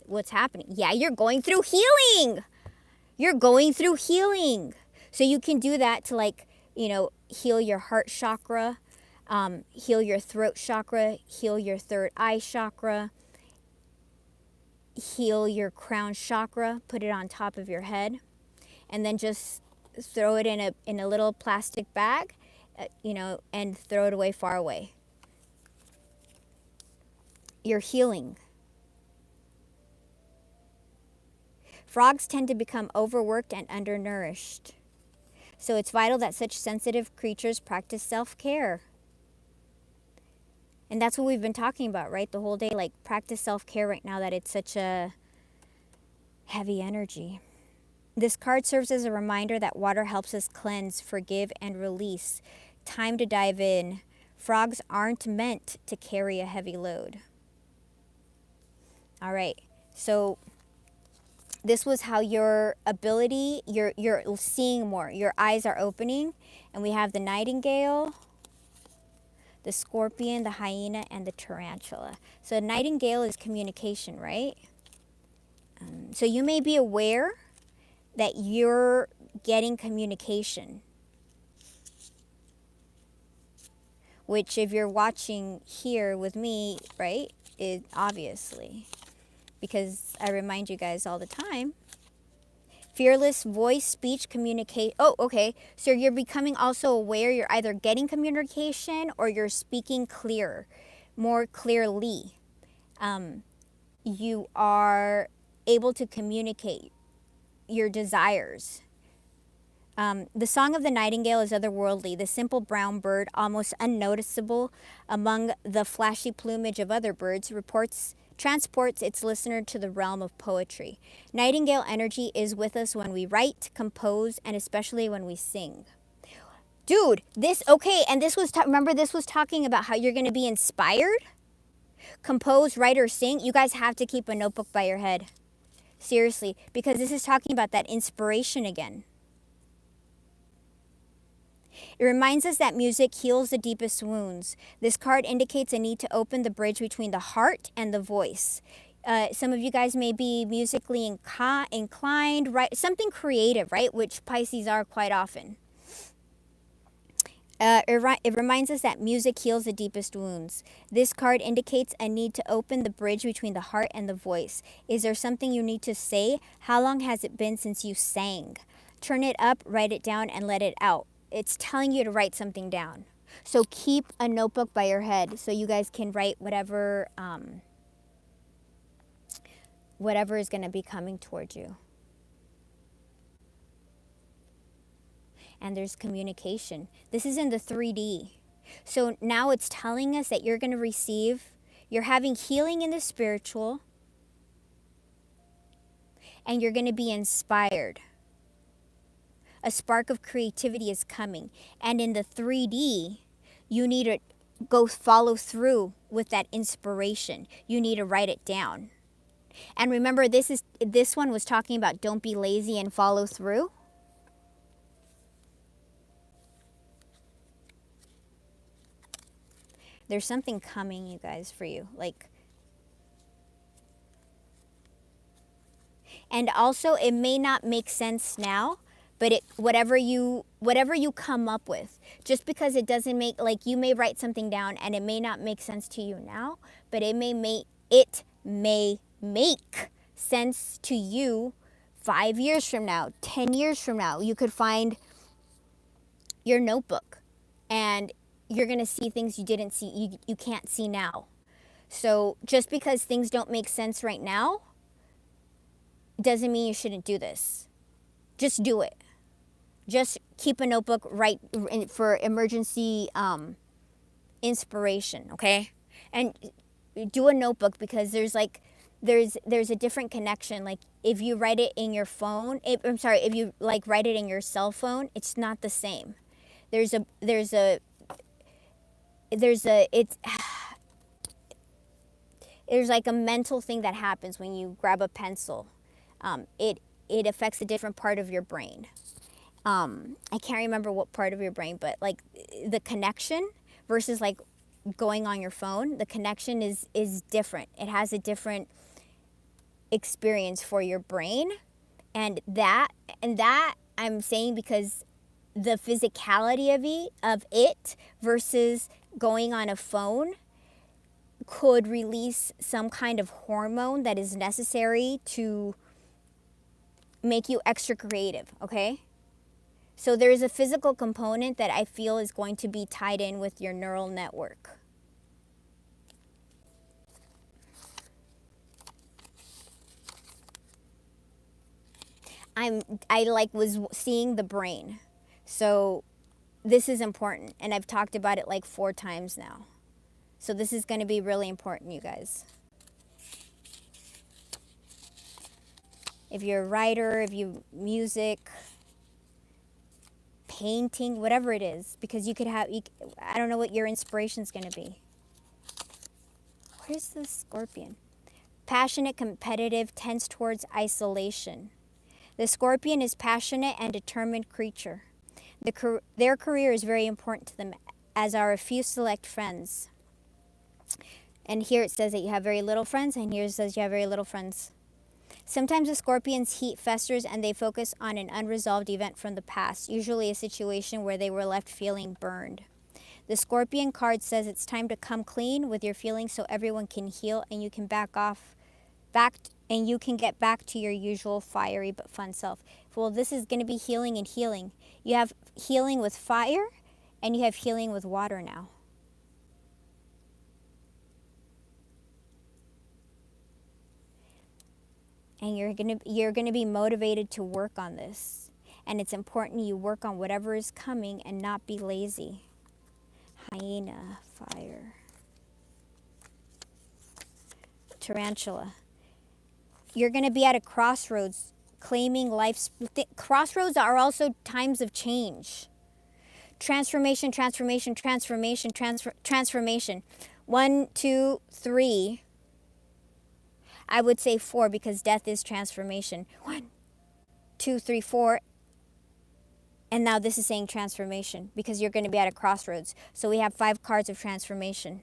[SPEAKER 1] what's happening. Yeah, you're going through healing. You're going through healing. So you can do that to heal your heart chakra, heal your throat chakra, heal your third eye chakra, heal your crown chakra, put it on top of your head, and then just throw it in a little plastic bag, and throw it away, far away. You're healing. Frogs tend to become overworked and undernourished. So it's vital that such sensitive creatures practice self-care. And that's what we've been talking about, right? The whole day, practice self-care right now that it's such a heavy energy. This card serves as a reminder that water helps us cleanse, forgive, and release. Time to dive in. Frogs aren't meant to carry a heavy load. All right, so this was how your ability, you're seeing more. Your eyes are opening, and we have the nightingale, the scorpion, the hyena, and the tarantula. So nightingale is communication, right? So you may be aware that you're getting communication, which if you're watching here with me, right, is obviously, because I remind you guys all the time. Fearless voice, speech, communicate. Oh, okay. So you're becoming also aware you're either getting communication or you're speaking more clearly. You are able to communicate your desires. The song of the nightingale is otherworldly. The simple brown bird, almost unnoticeable among the flashy plumage of other birds, transports its listener to the realm of poetry. Nightingale energy is with us when we write, compose, and especially when we sing. Dude, and this was, remember this was talking about how you're going to be inspired? Compose, write, or sing. You guys have to keep a notebook by your head. Seriously, because this is talking about that inspiration again. It reminds us that music heals the deepest wounds. This card indicates a need to open the bridge between the heart and the voice. Some of you guys may be musically inclined, right? Something creative, right? Which Pisces are quite often. It reminds us that music heals the deepest wounds. This card indicates a need to open the bridge between the heart and the voice. Is there something you need to say? How long has it been since you sang? Turn it up, write it down, and let it out. It's telling you to write something down. So keep a notebook by your head so you guys can write whatever is going to be coming towards you. And there's communication. This is in the 3D. So now it's telling us that you're going to receive, you're having healing in the spiritual, and you're going to be inspired. A spark of creativity is coming. And in the 3D, you need to go follow through with that inspiration. You need to write it down. And remember, this one was talking about don't be lazy and follow through. There's something coming, you guys, for you. Like, and also it may not make sense now, but whatever you come up with, just because it doesn't make, like, you may write something down and it may not make sense to you now, but it may make sense to you 5 years from now, 10 years from now. You could find your notebook and you're going to see things you didn't see, you can't see now. So just because things don't make sense right now doesn't mean you shouldn't do this. Just do it. Just keep a notebook right for emergency inspiration, okay? And do a notebook, because there's a different connection. Like, if you write it in your phone, if you like write it in your cell phone, it's not the same. There's like a mental thing that happens when you grab a pencil. It affects a different part of your brain. I can't remember what part of your brain, but like the connection versus like going on your phone, the connection is different. It has a different experience for your brain. And that I'm saying because the physicality of it versus going on a phone could release some kind of hormone that is necessary to make you extra creative, okay? So there's a physical component that I feel is going to be tied in with your neural network. I was seeing the brain. So this is important, and I've talked about it like 4 times now. So this is going to be really important, you guys. If you're a writer, if you music, painting, whatever it is, because I don't know what your inspiration's going to be. Where's the Scorpion? Passionate, competitive, tends towards isolation. The Scorpion is passionate and determined creature. Their career is very important to them, as are a few select friends. And here it says that you have very little friends, and here it says you have very little friends. Sometimes the Scorpion's heat festers and they focus on an unresolved event from the past, usually a situation where they were left feeling burned. The Scorpion card says it's time to come clean with your feelings so everyone can heal and you can you can get back to your usual fiery but fun self. Well, this is going to be healing and healing. You have healing with fire and you have healing with water now. And you're gonna be motivated to work on this. And it's important you work on whatever is coming and not be lazy. Hyena, fire. Tarantula. You're gonna be at a crossroads, claiming life's... Crossroads are also times of change. Transformation, transformation, transformation, transformation. 1, 2, 3... I would say 4 because death is transformation. 1, 2, 3, 4. And now this is saying transformation because you're going to be at a crossroads. So we have 5 cards of transformation.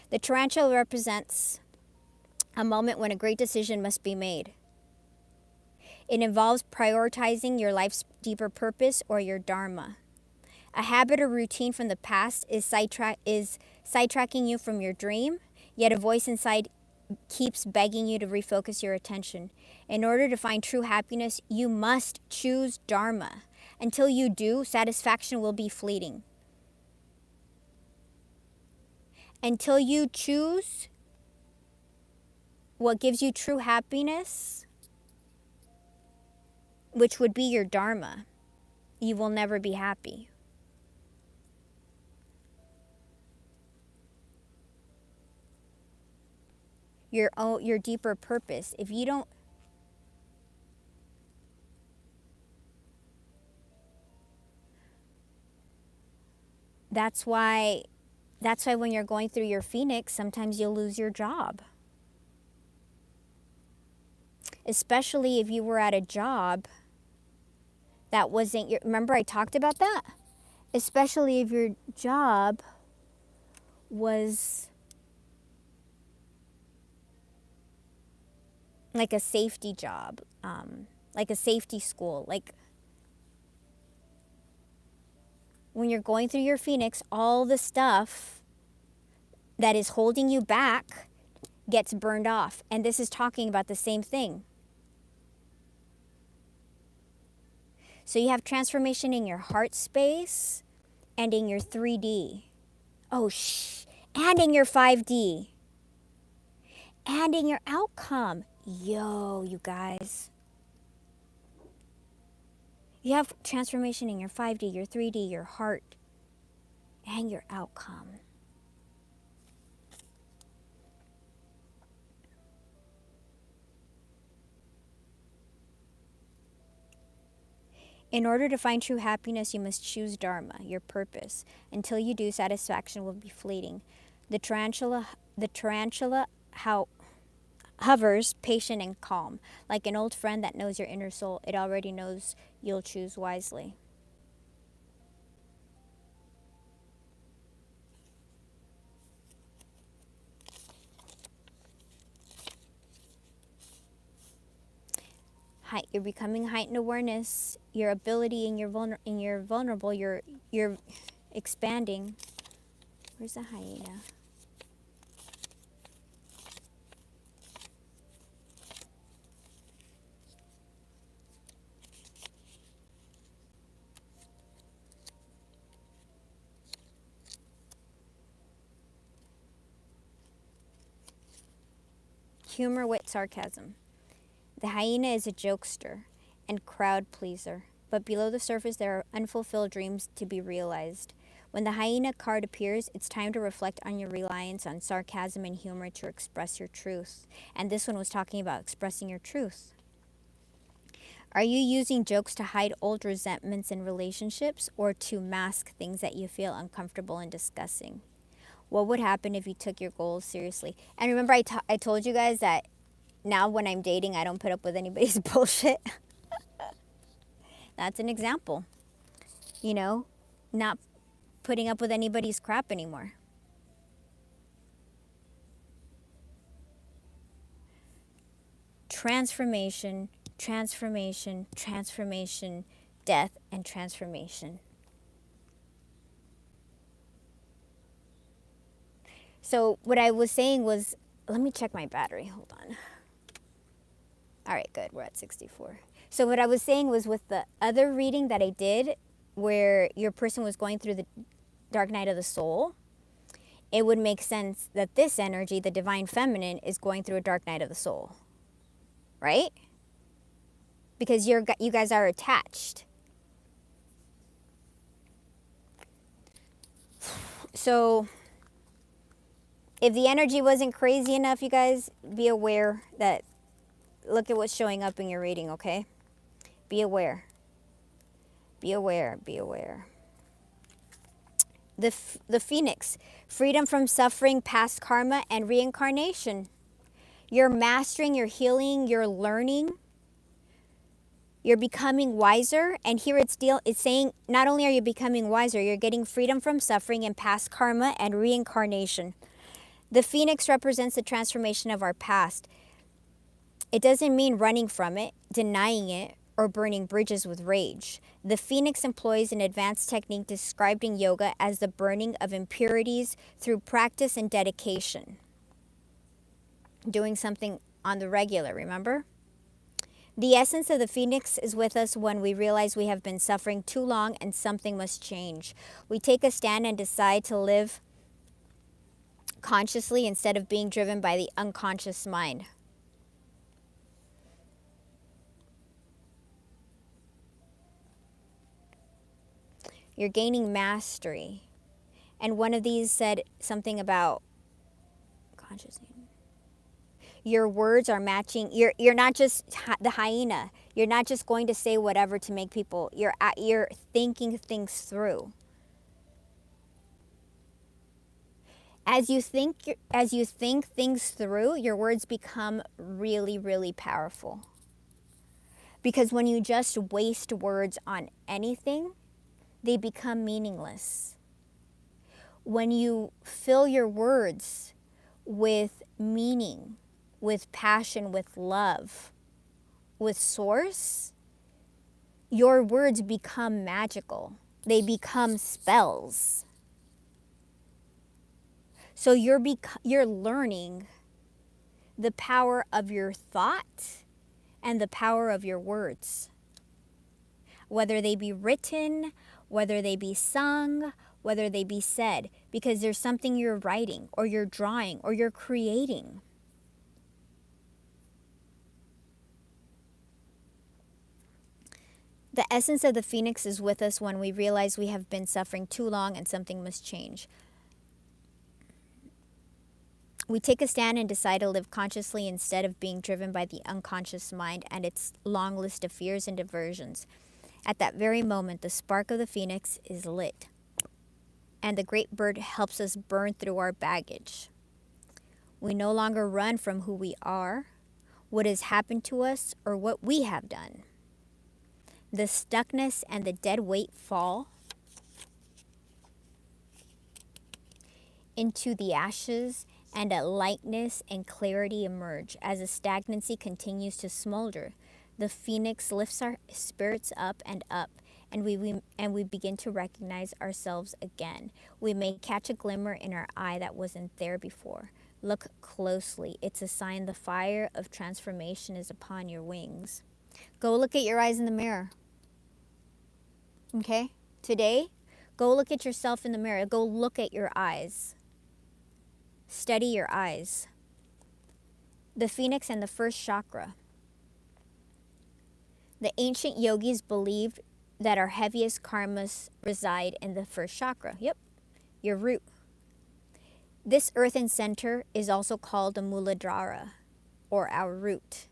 [SPEAKER 1] The tarantula represents a moment when a great decision must be made. It involves prioritizing your life's deeper purpose or your dharma. A habit or routine from the past is sidetracking you from your dream, yet a voice inside keeps begging you to refocus your attention. In order to find true happiness, you must choose dharma. Until you do, satisfaction will be fleeting. Until you choose what gives you true happiness, which would be your dharma, you will never be happy. your deeper purpose. If you don't, that's why when you're going through your Phoenix, sometimes you'll lose your job. Especially if you were at a job that wasn't your, remember I talked about that? Especially if your job was like a safety job, like a safety school. Like when you're going through your Phoenix, all the stuff that is holding you back gets burned off. And this is talking about the same thing. So you have transformation in your heart space and in your 3D. Oh, and in your 5D. And in your outcome. Yo, you guys. You have transformation in your 5D, your 3D, your heart, and your outcome. In order to find true happiness, you must choose Dharma, your purpose. Until you do, satisfaction will be fleeting. The tarantula hovers, patient and calm. Like an old friend that knows your inner soul, it already knows you'll choose wisely. You're becoming heightened awareness, your ability in your vulnerable, you're expanding. Where's the hyena? Humor, wit, sarcasm. The hyena is a jokester and crowd pleaser, but below the surface there are unfulfilled dreams to be realized. When the hyena card appears, it's time to reflect on your reliance on sarcasm and humor to express your truth. And this one was talking about expressing your truth. Are you using jokes to hide old resentments in relationships or to mask things that you feel uncomfortable in discussing? What would happen if you took your goals seriously? And remember I told you guys that now when I'm dating, I don't put up with anybody's bullshit. That's an example. You know, not putting up with anybody's crap anymore. Transformation, transformation, transformation, death, and transformation. So what I was saying was, let me check my battery. Hold on. All right, good. We're at 64. So what I was saying was with the other reading that I did where your person was going through the dark night of the soul, it would make sense that this energy, the divine feminine, is going through a dark night of the soul. Right? Because you guys are attached. So if the energy wasn't crazy enough, you guys, be aware that, look at what's showing up in your reading, okay? Be aware. Be aware, be aware. The Phoenix, freedom from suffering, past karma, and reincarnation. You're mastering, you're healing, you're learning. You're becoming wiser. And here it's saying not only are you becoming wiser, you're getting freedom from suffering and past karma and reincarnation. The Phoenix represents the transformation of our past. It doesn't mean running from it, denying it, or burning bridges with rage. The Phoenix employs an advanced technique described in yoga as the burning of impurities through practice and dedication. Doing something on the regular, remember? The essence of the Phoenix is with us when we realize we have been suffering too long and something must change. We take a stand and decide to live consciously instead of being driven by the unconscious mind. You're gaining mastery. And one of these said something about consciousness. Your words are matching. You're not just the hyena. You're not just going to say whatever to make people. You're thinking things through. As you think things through, your words become really, really powerful. Because when you just waste words on anything, they become meaningless. When you fill your words with meaning, with passion, with love, with source, your words become magical. They become spells. So you're learning the power of your thought and the power of your words. Whether they be written, whether they be sung, whether they be said, because there's something you're writing or you're drawing or you're creating. The essence of the phoenix is with us when we realize we have been suffering too long and something must change. We take a stand and decide to live consciously instead of being driven by the unconscious mind and its long list of fears and diversions. At that very moment, the spark of the phoenix is lit, and the great bird helps us burn through our baggage. We no longer run from who we are, what has happened to us, or what we have done. The stuckness and the dead weight fall into the ashes, and a lightness and clarity emerge. As the stagnancy continues to smolder, the phoenix lifts our spirits up, and we begin to recognize ourselves again. We may catch a glimmer in our eye that wasn't there before. Look closely. It's a sign the fire of transformation is upon your wings. Go look at your eyes in the mirror. Okay? Today, go look at yourself in the mirror. Go look at your eyes. Steady your eyes. The phoenix and the first chakra. The ancient yogis believed that our heaviest karmas reside in the first chakra. Yep, your root. This earthen center is also called the Muladhara, or our root.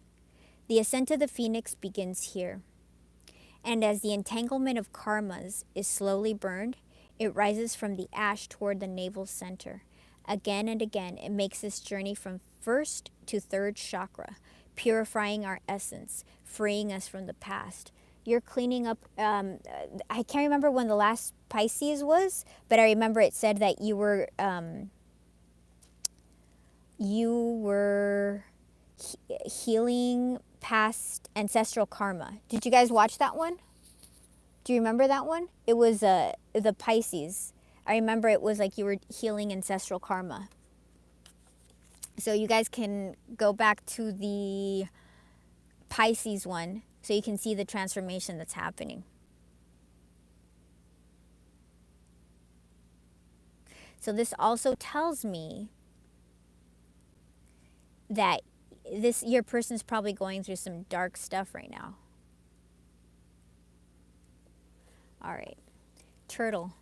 [SPEAKER 1] The ascent of the phoenix begins here. And as the entanglement of karmas is slowly burned, it rises from the ash toward the navel center. Again and again, it makes this journey from first to third chakra, purifying our essence, freeing us from the past. You're cleaning up, I can't remember when the last Pisces was, but I remember it said that you were healing past ancestral karma. Did you guys watch that one? Do you remember that one? It was the Pisces. I remember it was like you were healing ancestral karma. So you guys can go back to the Pisces one so you can see the transformation that's happening. So this also tells me that your person's probably going through some dark stuff right now. All right. Turtle.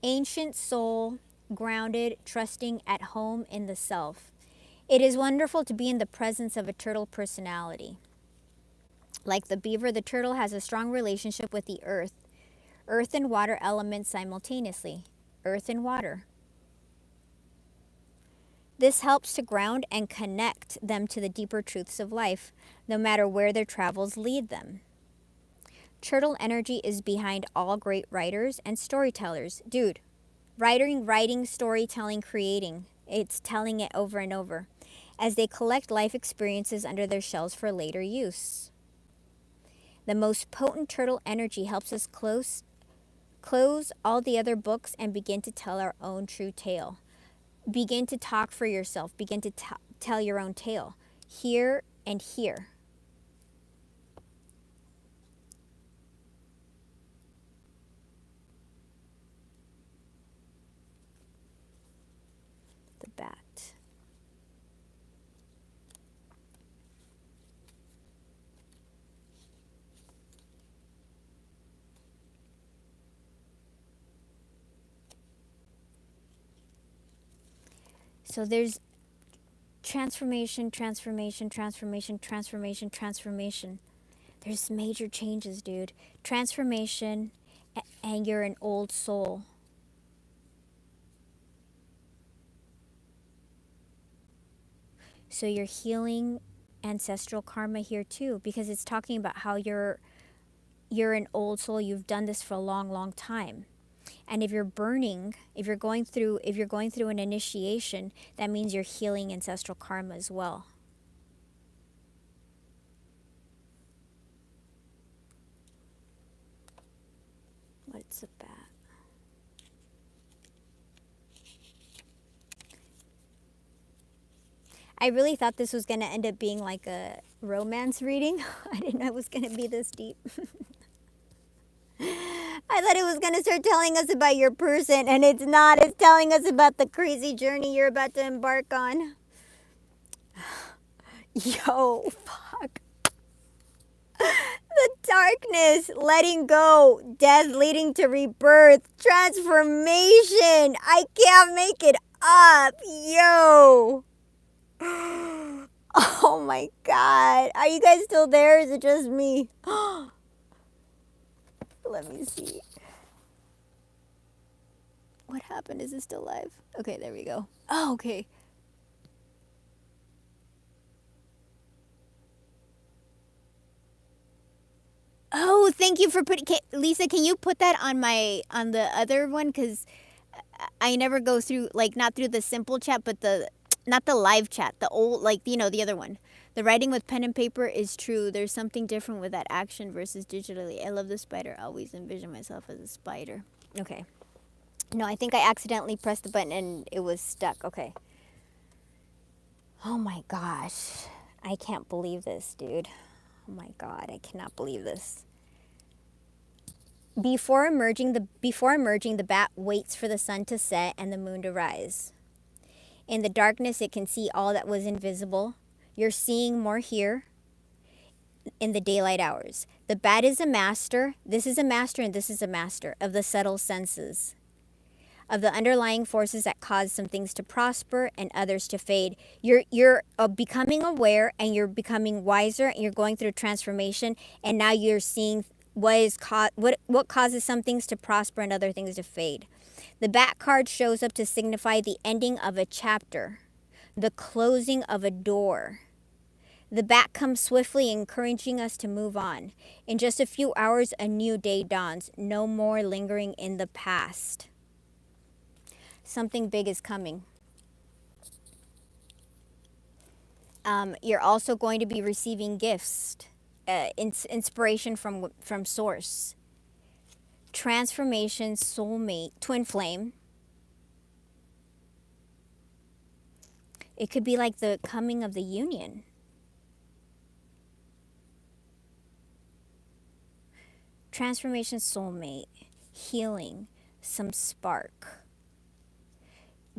[SPEAKER 1] Ancient soul, grounded, trusting, at home in the self. It is wonderful to be in the presence of a turtle personality. Like the beaver, the turtle has a strong relationship with the earth and water elements simultaneously. Earth and water. This helps to ground and connect them to the deeper truths of life, no matter where their travels lead them. Turtle energy is behind all great writers and storytellers. Dude, writing, storytelling, creating. It's telling it over and over as they collect life experiences under their shells for later use. The most potent turtle energy helps us close all the other books and begin to tell our own true tale. Begin to talk for yourself. Begin to tell your own tale. Here and here. The bat. So there's transformation, transformation, transformation, transformation, transformation. There's major changes, dude. Transformation, and you're an old soul. So you're healing ancestral karma here too, because it's talking about how you're an old soul. You've done this for a long, long time. And if you're burning, if you're going through an initiation, that means you're healing ancestral karma as well. What's a bat? I really thought this was going to end up being like a romance reading. I didn't know it was going to be this deep. I thought it was going to start telling us about your person, and it's not. It's telling us about the crazy journey you're about to embark on. Yo, fuck. The darkness, letting go, death leading to rebirth, transformation. I can't make it up. Yo. Oh my God. Are you guys still there? Is it just me? Let me see. What happened? Is it still live? Okay, there we go. Oh, okay. Oh, thank you for putting... Lisa, can you put that on the other one? Because I never go through, like, not through the simple chat, but not the live chat, the old, like, the other one. The writing with pen and paper is true. There's something different with that action versus digitally. I love the spider. I always envision myself as a spider. Okay. No, I think I accidentally pressed the button and it was stuck. Okay. Oh my gosh. I can't believe this, dude. Oh my God, I cannot believe this. Before emerging, the bat waits for the sun to set and the moon to rise. In the darkness, it can see all that was invisible. You're seeing more here in the daylight hours. The bat is a master. This is a master and this is a master of the subtle senses, of the underlying forces that cause some things to prosper and others to fade. You're becoming aware and you're becoming wiser and you're going through transformation, and now you're seeing what causes some things to prosper and other things to fade. The bat card shows up to signify the ending of a chapter, the closing of a door. The bat comes swiftly, encouraging us to move on. In just a few hours, a new day dawns. No more lingering in the past. Something big is coming. You're also going to be receiving gifts, inspiration from source. Transformation, soulmate, twin flame. It could be like the coming of the union. Transformation, soulmate, healing, some spark.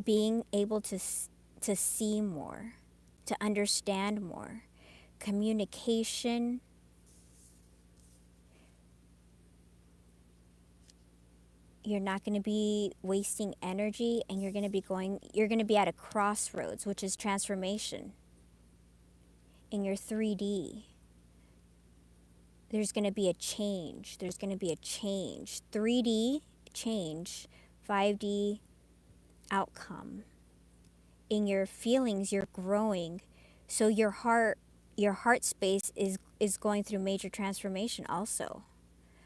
[SPEAKER 1] Being able to see more, to understand more. Communication. You're not going to be wasting energy, and you're going to be at a crossroads, which is transformation. In your 3D, there's going to be a change. 3D change, 5D outcome. In your feelings, you're growing. So your heart space is going through major transformation also.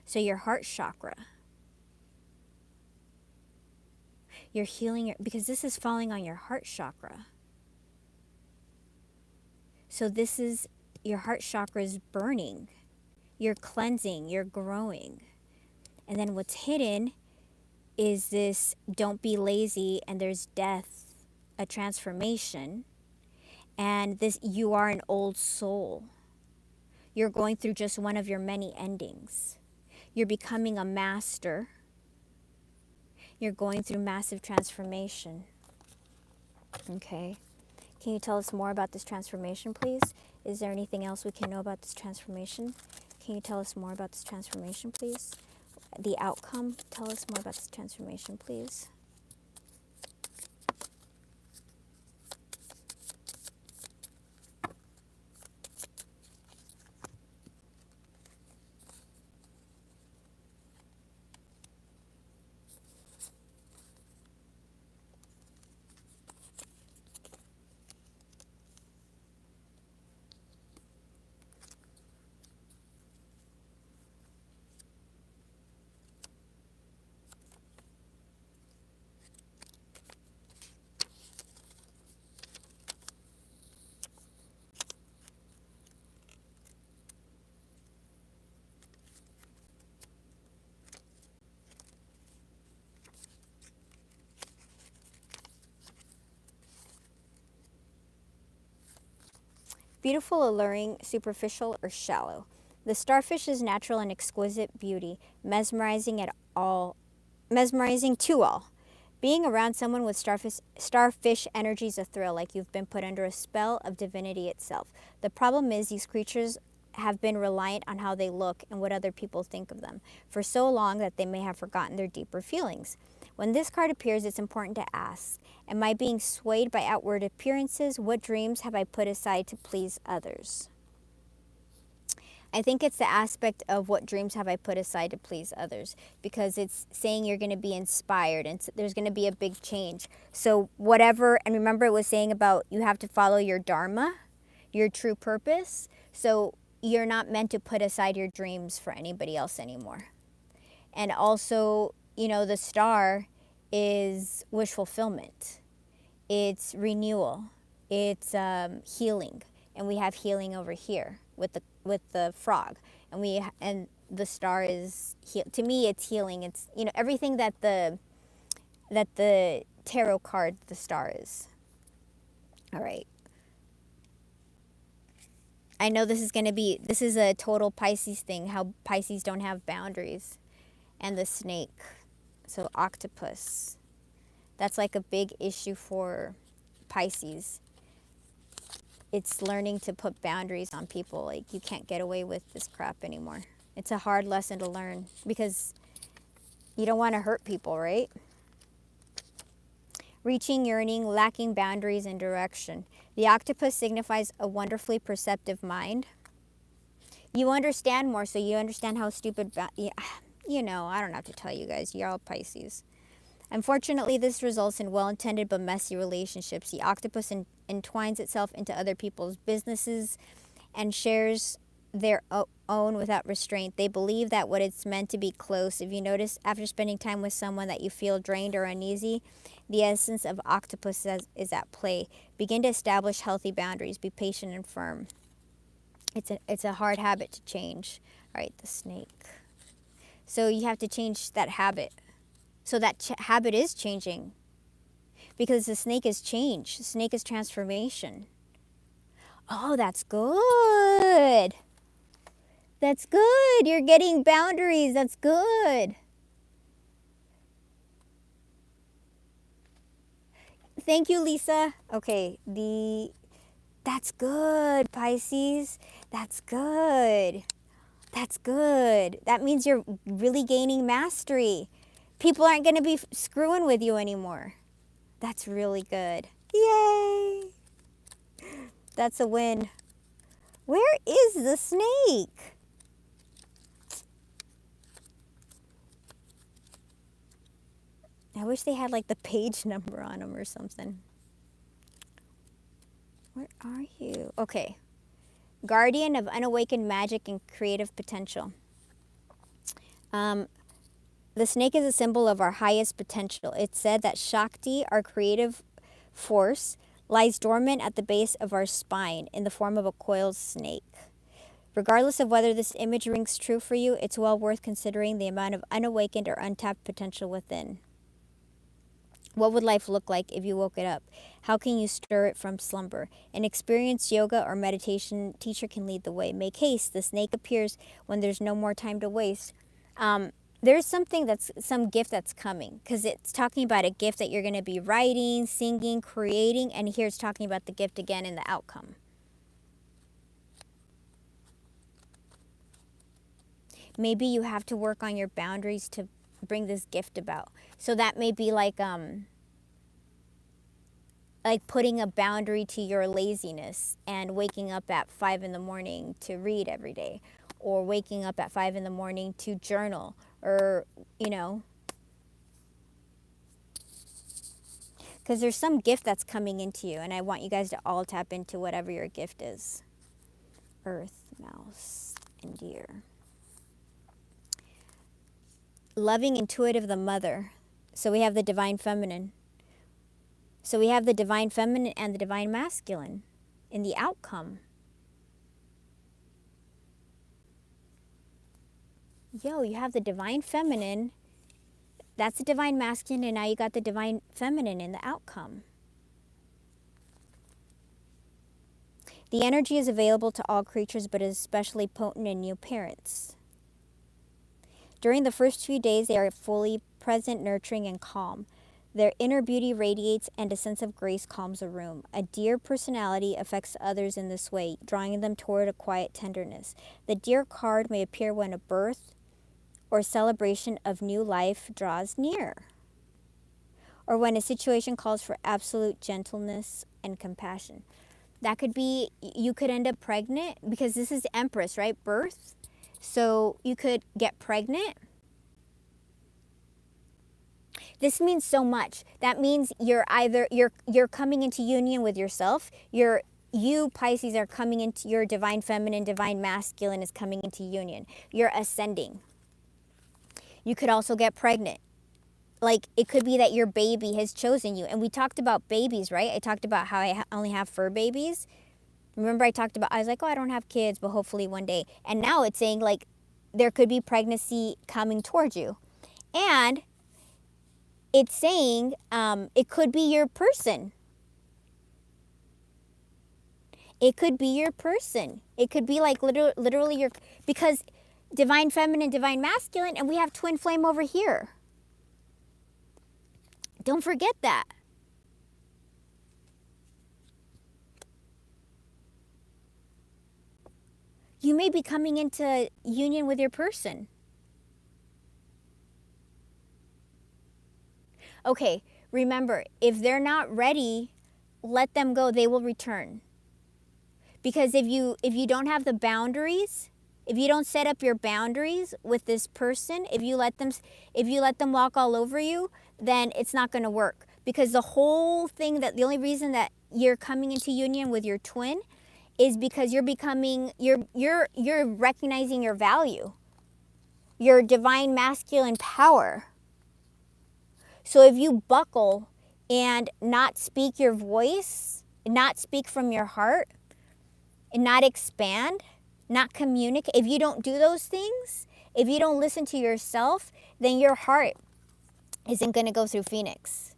[SPEAKER 1] So your heart chakra, you're healing because this is falling on your heart chakra. So this is, your heart chakra is burning. You're cleansing, you're growing. And then what's hidden is this, don't be lazy, and there's death, a transformation. And this, you are an old soul. You're going through just one of your many endings. You're becoming a master. You're going through massive transformation. Okay. Can you tell us more about this transformation, please? Is there anything else we can know about this transformation? Can you tell us more about this transformation, please? The outcome, tell us more about this transformation, please. Beautiful, alluring, superficial, or shallow. The starfish is natural and exquisite beauty, mesmerizing to all. Being around someone with starfish energy is a thrill, like you've been put under a spell of divinity itself. The problem is these creatures have been reliant on how they look and what other people think of them for so long that they may have forgotten their deeper feelings. When this card appears, it's important to ask, am I being swayed by outward appearances? What dreams have I put aside to please others? I think it's the aspect of what dreams have I put aside to please others, because it's saying you're going to be inspired and there's going to be a big change. So whatever, and remember it was saying about you have to follow your dharma, your true purpose. So you're not meant to put aside your dreams for anybody else anymore. And also, you know, the star is wish fulfillment. It's renewal. It's healing. And we have healing over here with the frog. And the star is, to me, it's healing. It's, you know, everything that the tarot card, the star is. All right. I know this is a total Pisces thing, how Pisces don't have boundaries. And the snake. So octopus. That's like a big issue for Pisces. It's learning to put boundaries on people. Like, you can't get away with this crap anymore. It's a hard lesson to learn because you don't want to hurt people, right? Reaching, yearning, lacking boundaries and direction. The octopus signifies a wonderfully perceptive mind. You understand more, so you understand how stupid, you know, I don't have to tell you guys, you're all Pisces. Unfortunately, this results in well-intended but messy relationships. The octopus entwines itself into other people's businesses and shares their own without restraint. They believe that what it's meant to be close. If you notice after spending time with someone that you feel drained or uneasy, the essence of octopus is at play. Begin to establish healthy boundaries. Be patient and firm. It's a hard habit to change. All right, the snake. So you have to change that habit. So that habit is changing. Because the snake is change. The snake is transformation. Oh, that's good. That's good. You're getting boundaries. That's good. Thank you, Lisa. Okay, that's good, Pisces. That's good. That's good. That means you're really gaining mastery. People aren't going to be screwing with you anymore. That's really good. Yay! That's a win. Where is the snake? I wish they had like the page number on them or something. Where are you? Okay. Guardian of unawakened magic and creative potential. The snake is a symbol of our highest potential. It's said that Shakti, our creative force, lies dormant at the base of our spine in the form of a coiled snake. Regardless of whether this image rings true for you, it's well worth considering the amount of unawakened or untapped potential within. What would life look like if you woke it up? How can you stir it from slumber? An experienced yoga or meditation teacher can lead the way. Make haste. The snake appears when there's no more time to waste. There's some gift that's coming, because it's talking about a gift that you're going to be writing, singing, creating, and here it's talking about the gift again in the outcome. Maybe you have to work on your boundaries to bring this gift about. So that may be like putting a boundary to your laziness and waking up at 5 in the morning to read every day, or waking up at 5 in the morning to journal, or, you know, because there's some gift that's coming into you, and I want you guys to all tap into whatever your gift is. Earth, mouse, and deer. Loving, intuitive, the mother. So we have the divine feminine. So we have the divine feminine and the divine masculine in the outcome. Yo, you have the divine feminine. That's the divine masculine, and now you got the divine feminine in the outcome. The energy is available to all creatures, but is especially potent in new parents. During the first few days, they are fully present, nurturing, and calm. Their inner beauty radiates, and a sense of grace calms a room. A deer personality affects others in this way, drawing them toward a quiet tenderness. The deer card may appear when a birth or celebration of new life draws near, or when a situation calls for absolute gentleness and compassion. That could be, you could end up pregnant, because this is Empress, right? Birth. So you could get pregnant. This means so much. That means you're either you're coming into union with yourself. You Pisces are coming into your divine feminine, divine masculine is coming into union. You're ascending. You could also get pregnant. Like, it could be that your baby has chosen you. And we talked about babies, right? I talked about how I only have fur babies. Remember I was like, oh, I don't have kids, but hopefully one day. And now it's saying, like, there could be pregnancy coming towards you. And it's saying it could be your person. It could be your person. It could be like literally your, because divine feminine, divine masculine, and we have twin flame over here. Don't forget that. You may be coming into union with your person. Okay, remember, if they're not ready, let them go. They will return. Because if you don't have the boundaries, if you don't set up your boundaries with this person, if you let them walk all over you, then it's not going to work. Because the whole thing, that the only reason that you're coming into union with your twin is because you're recognizing your value, your divine masculine power. So if you buckle and not speak your voice, not speak from your heart, and not expand, not communicate, if you don't do those things, if you don't listen to yourself, then your heart isn't going to go through Phoenix.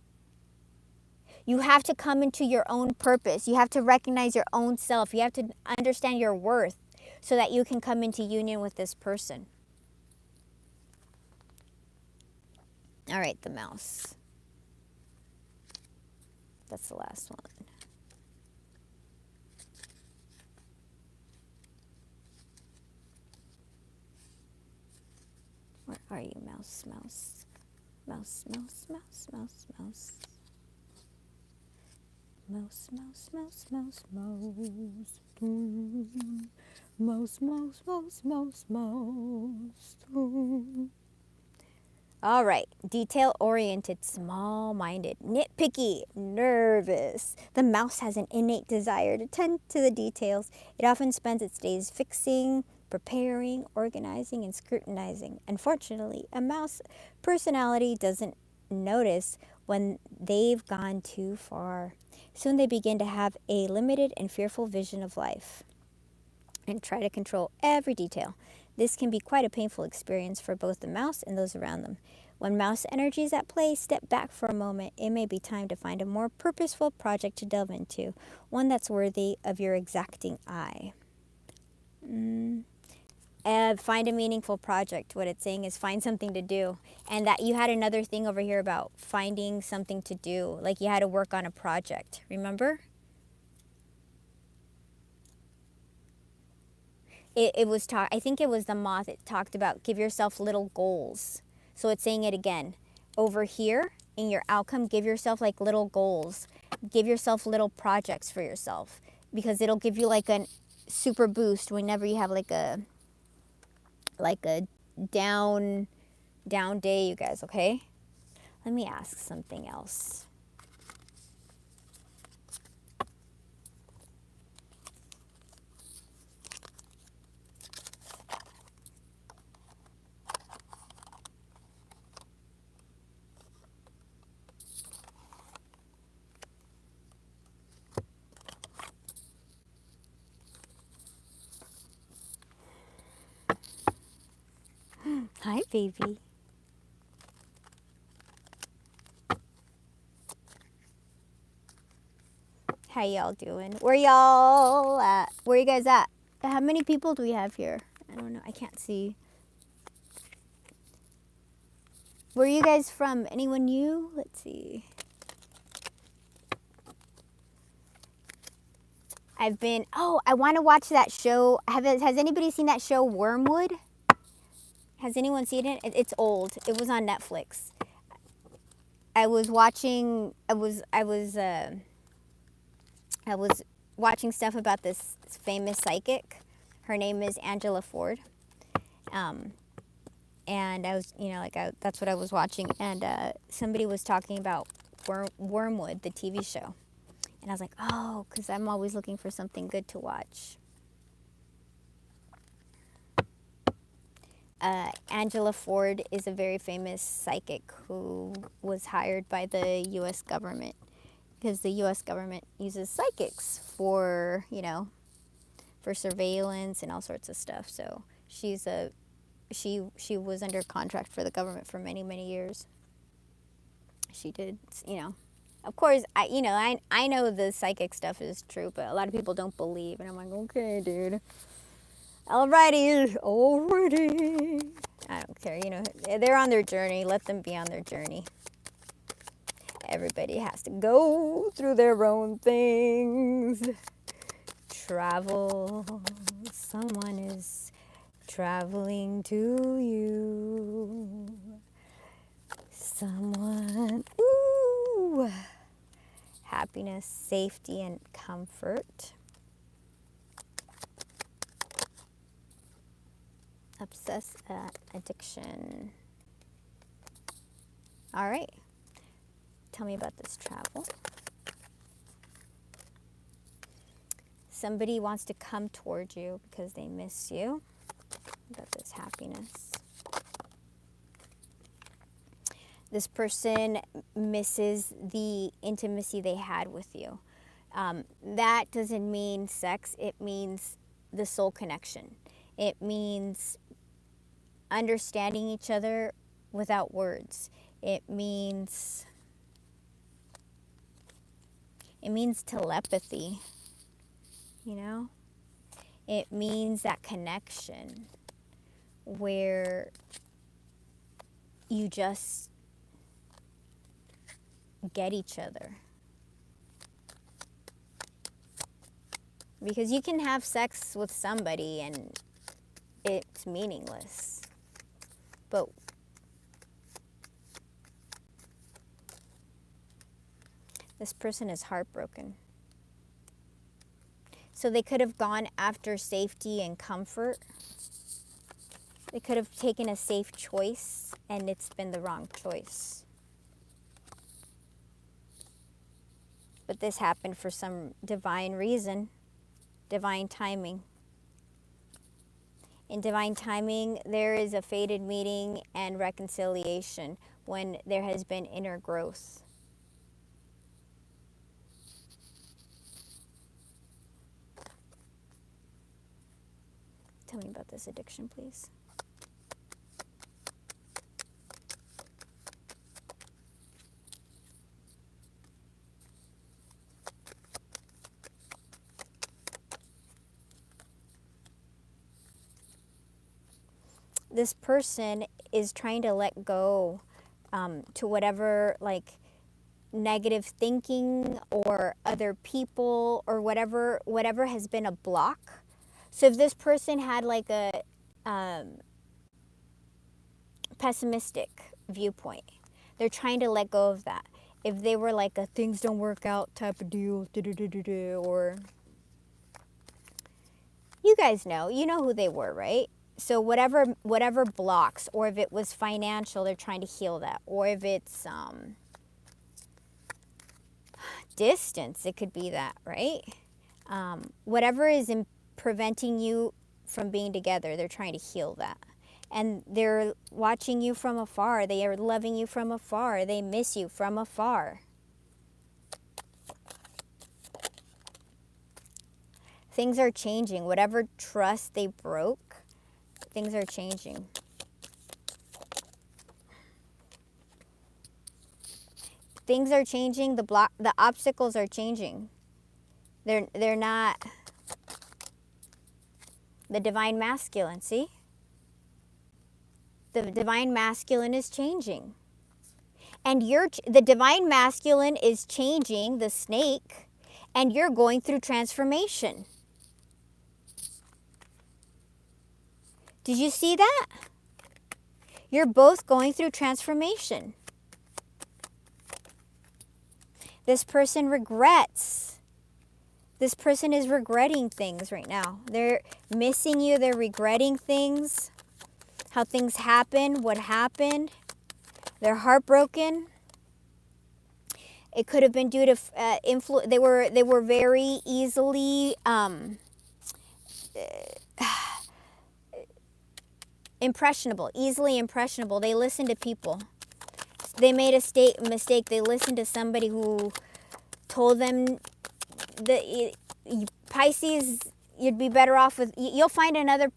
[SPEAKER 1] You have to come into your own purpose. You have to recognize your own self. You have to understand your worth so that you can come into union with this person. All right, the mouse. That's the last one. Where are you, mouse, mouse? Mouse, mouse, mouse, mouse, mouse. Mouse, mouse, mouse, mouse, mouse. Mouse, mouse, mouse, mouse, mouse. All right, detail-oriented, small-minded, nitpicky, nervous. The mouse has an innate desire to tend to the details. It often spends its days fixing, preparing, organizing, and scrutinizing. Unfortunately, a mouse personality doesn't notice when they've gone too far. Soon they begin to have a limited and fearful vision of life and try to control every detail. This can be quite a painful experience for both the mouse and those around them. When mouse energy is at play, step back for a moment. It may be time to find a more purposeful project to delve into, one that's worthy of your exacting eye. Find a meaningful project. What it's saying is find something to do. And that you had another thing over here about finding something to do. Like you had to work on a project. Remember? It was I think it was the moth. It talked about give yourself little goals. So it's saying it again. Over here in your outcome, give yourself like little goals. Give yourself little projects for yourself. Because it'll give you like a super boost whenever you have like a down day, you guys, okay? Let me ask something else. Hi, baby. How y'all doing? Where y'all at? Where you guys at? How many people do we have here? I don't know. I can't see. Where are you guys from? Anyone new? Let's see. I want to watch that show. Has anybody seen that show Wormwood? Has anyone seen it? It's old. It was on Netflix. I was watching stuff about this famous psychic. Her name is Angela Ford. And I was, that's what I was watching. And somebody was talking about Wormwood, the TV show. And I was like, oh, because I'm always looking for something good to watch. Angela Ford is a very famous psychic who was hired by the U.S. government because the U.S. government uses psychics for, for surveillance and all sorts of stuff. So she was under contract for the government for many, many years. She did, Of course, I know the psychic stuff is true, but a lot of people don't believe. And I'm like, okay, dude. Alrighty. I don't care, they're on their journey. Let them be on their journey. Everybody has to go through their own things. Travel. Someone is traveling to you. Someone. Ooh. Happiness, safety, and comfort. Obsess, addiction. All right. Tell me about this travel. Somebody wants to come towards you because they miss you. About this happiness. This person misses the intimacy they had with you. That doesn't mean sex. It means the soul connection. It means understanding each other without words. It means telepathy, It means that connection where you just get each other. Because you can have sex with somebody and it's meaningless. But this person is heartbroken. So they could have gone after safety and comfort. They could have taken a safe choice and it's been the wrong choice. But this happened for some divine reason, divine timing. In divine timing, there is a fated meeting and reconciliation when there has been inner growth. Tell me about this addiction, please. This person is trying to let go to whatever negative thinking or other people or whatever has been a block. So if this person had a pessimistic viewpoint, they're trying to let go of that. If they were a things don't work out type of deal, or you guys know who they were, right? So whatever blocks, or if it was financial, they're trying to heal that. Or if it's distance, it could be that, right? Whatever is preventing you from being together, they're trying to heal that. And they're watching you from afar. They are loving you from afar. They miss you from afar. Things are changing. Whatever trust they broke, things are changing. Things are changing. The obstacles are changing. They're not the divine masculine, see? The divine masculine is changing. And the divine masculine is changing, the snake, and you're going through transformation. Did you see that? You're both going through transformation. This person regrets. This person is regretting things right now. They're missing you. They're regretting things. How things happen, what happened. They're heartbroken. It could have been due to they were very easily impressionable, easily impressionable. They listened to people. They made a mistake. They listened to somebody who told them that Pisces, you'd be better off with, you'll find another,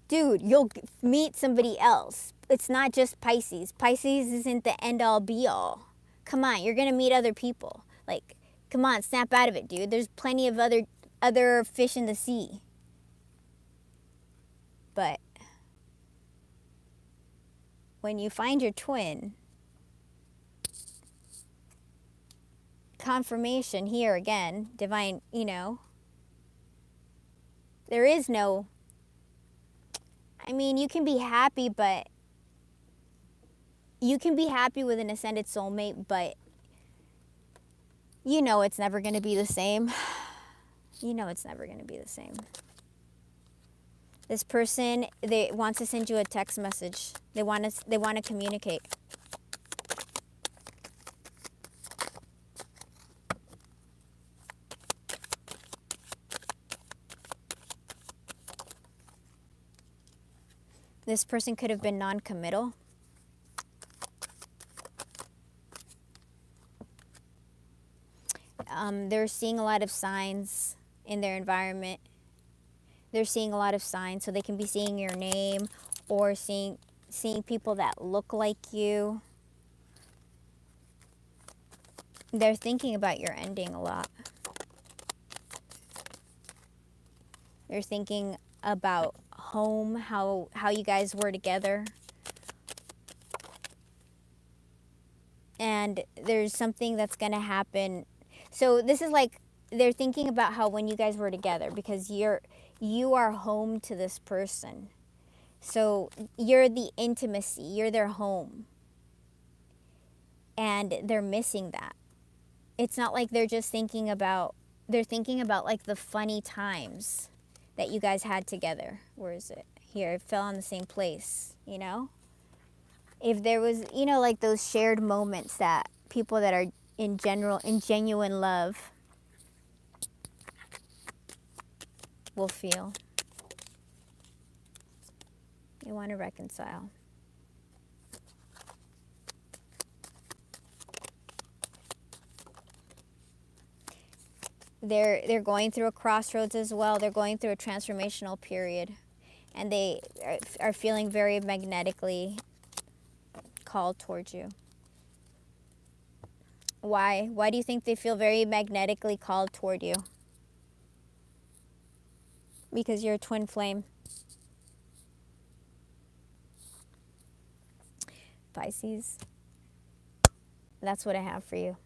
[SPEAKER 1] dude, you'll meet somebody else. It's not just Pisces. Pisces isn't the end all be all. Come on, you're going to meet other people. Like, come on, snap out of it, dude. There's plenty of other fish in the sea. But when you find your twin, confirmation here again, divine, there is no, I mean, you can be happy, but you can be happy with an ascended soulmate, but it's never going to be the same. It's never going to be the same. This person, they want to send you a text message. They want to communicate. This person could have been non-committal. They're seeing a lot of signs in their environment. They're seeing a lot of signs, so they can be seeing your name or seeing people that look like you. They're thinking about your ending a lot. They're thinking about home, how you guys were together. And there's something that's going to happen. So this is like, they're thinking about how when you guys were together, because you are home to this person. So you're the intimacy, you're their home. And they're missing that. It's not like they're just thinking about, they're thinking about like the funny times that you guys had together. Where is it? Here, it fell on the same place, If there was, like those shared moments that people that are in genuine love will feel. They want to reconcile. They're going through a crossroads as well. They're going through a transformational period. And they are feeling very magnetically called towards you. Why? Why do you think they feel very magnetically called toward you? Because you're a twin flame. Pisces. That's what I have for you.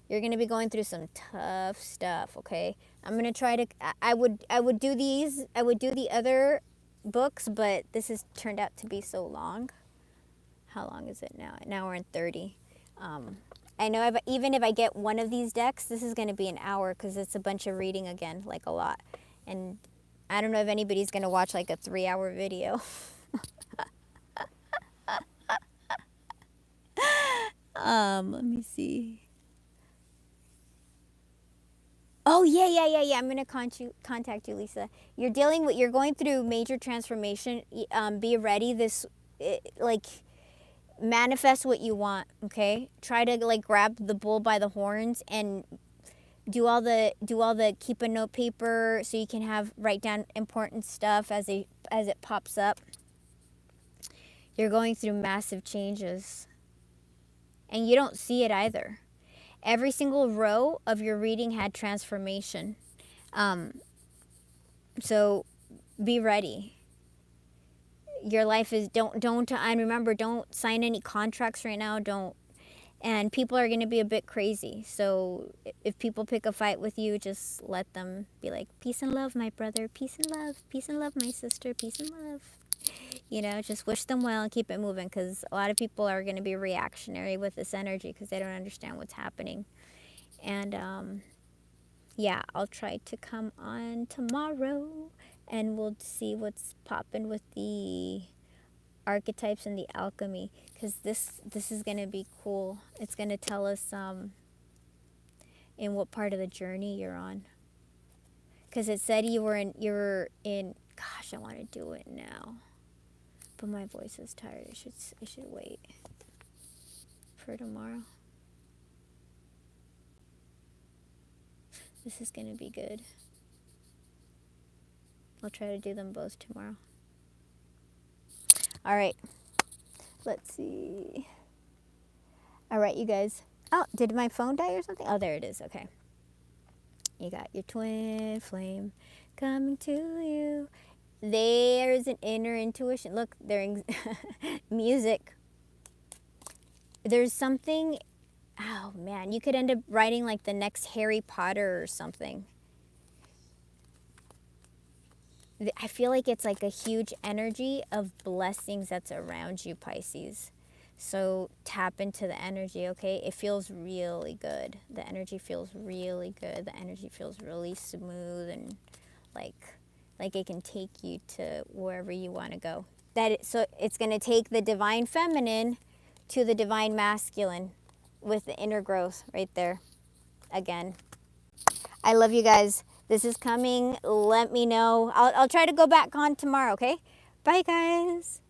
[SPEAKER 1] You're going to be going through some tough stuff, okay? I'm going to try to, I would do the other books, but this has turned out to be so long. How long is it now? Now we're in 30. I know even if I get one of these decks, this is going to be an hour because it's a bunch of reading again, like a lot. And I don't know if anybody's going to watch like a 3-hour video. Let me see. Oh, yeah. I'm going to contact you, Lisa. You're going through major transformation. Be ready. Manifest what you want, okay? Try to like grab the bull by the horns and do all the keep a note paper so you can write down important stuff as it pops up. You're going through massive changes. And you don't see it either. Every single row of your reading had transformation. So be ready. Your life is, don't, and remember, don't sign any contracts right now. Don't. And people are going to be a bit crazy. So if people pick a fight with you, just let them be like, peace and love, my brother. Peace and love. Peace and love, my sister. Peace and love. You know, just wish them well and keep it moving, because a lot of people are going to be reactionary with this energy because they don't understand what's happening. And yeah, I'll try to come on tomorrow and we'll see what's popping with the archetypes and the alchemy, because this is going to be cool. It's going to tell us in what part of the journey you're on, because it said you're in gosh, I want to do it now, but my voice is tired. I should wait for tomorrow. This is going to be good. I'll try to do them both tomorrow. All right, let's see. All right, you guys. Oh, did my phone die or something? Oh, there it is. Okay. You got your twin flame coming to you. There's an inner intuition. Look, there's music. There's something, oh man, you could end up writing like the next Harry Potter or something. I feel like it's like a huge energy of blessings that's around you, Pisces. So tap into the energy, okay? It feels really good. The energy feels really good. The energy feels really smooth and like it can take you to wherever you want to go. So it's going to take the divine feminine to the divine masculine with the inner growth right there. Again, I love you guys. This is coming. Let me know. I'll try to go back on tomorrow, okay? Bye, guys.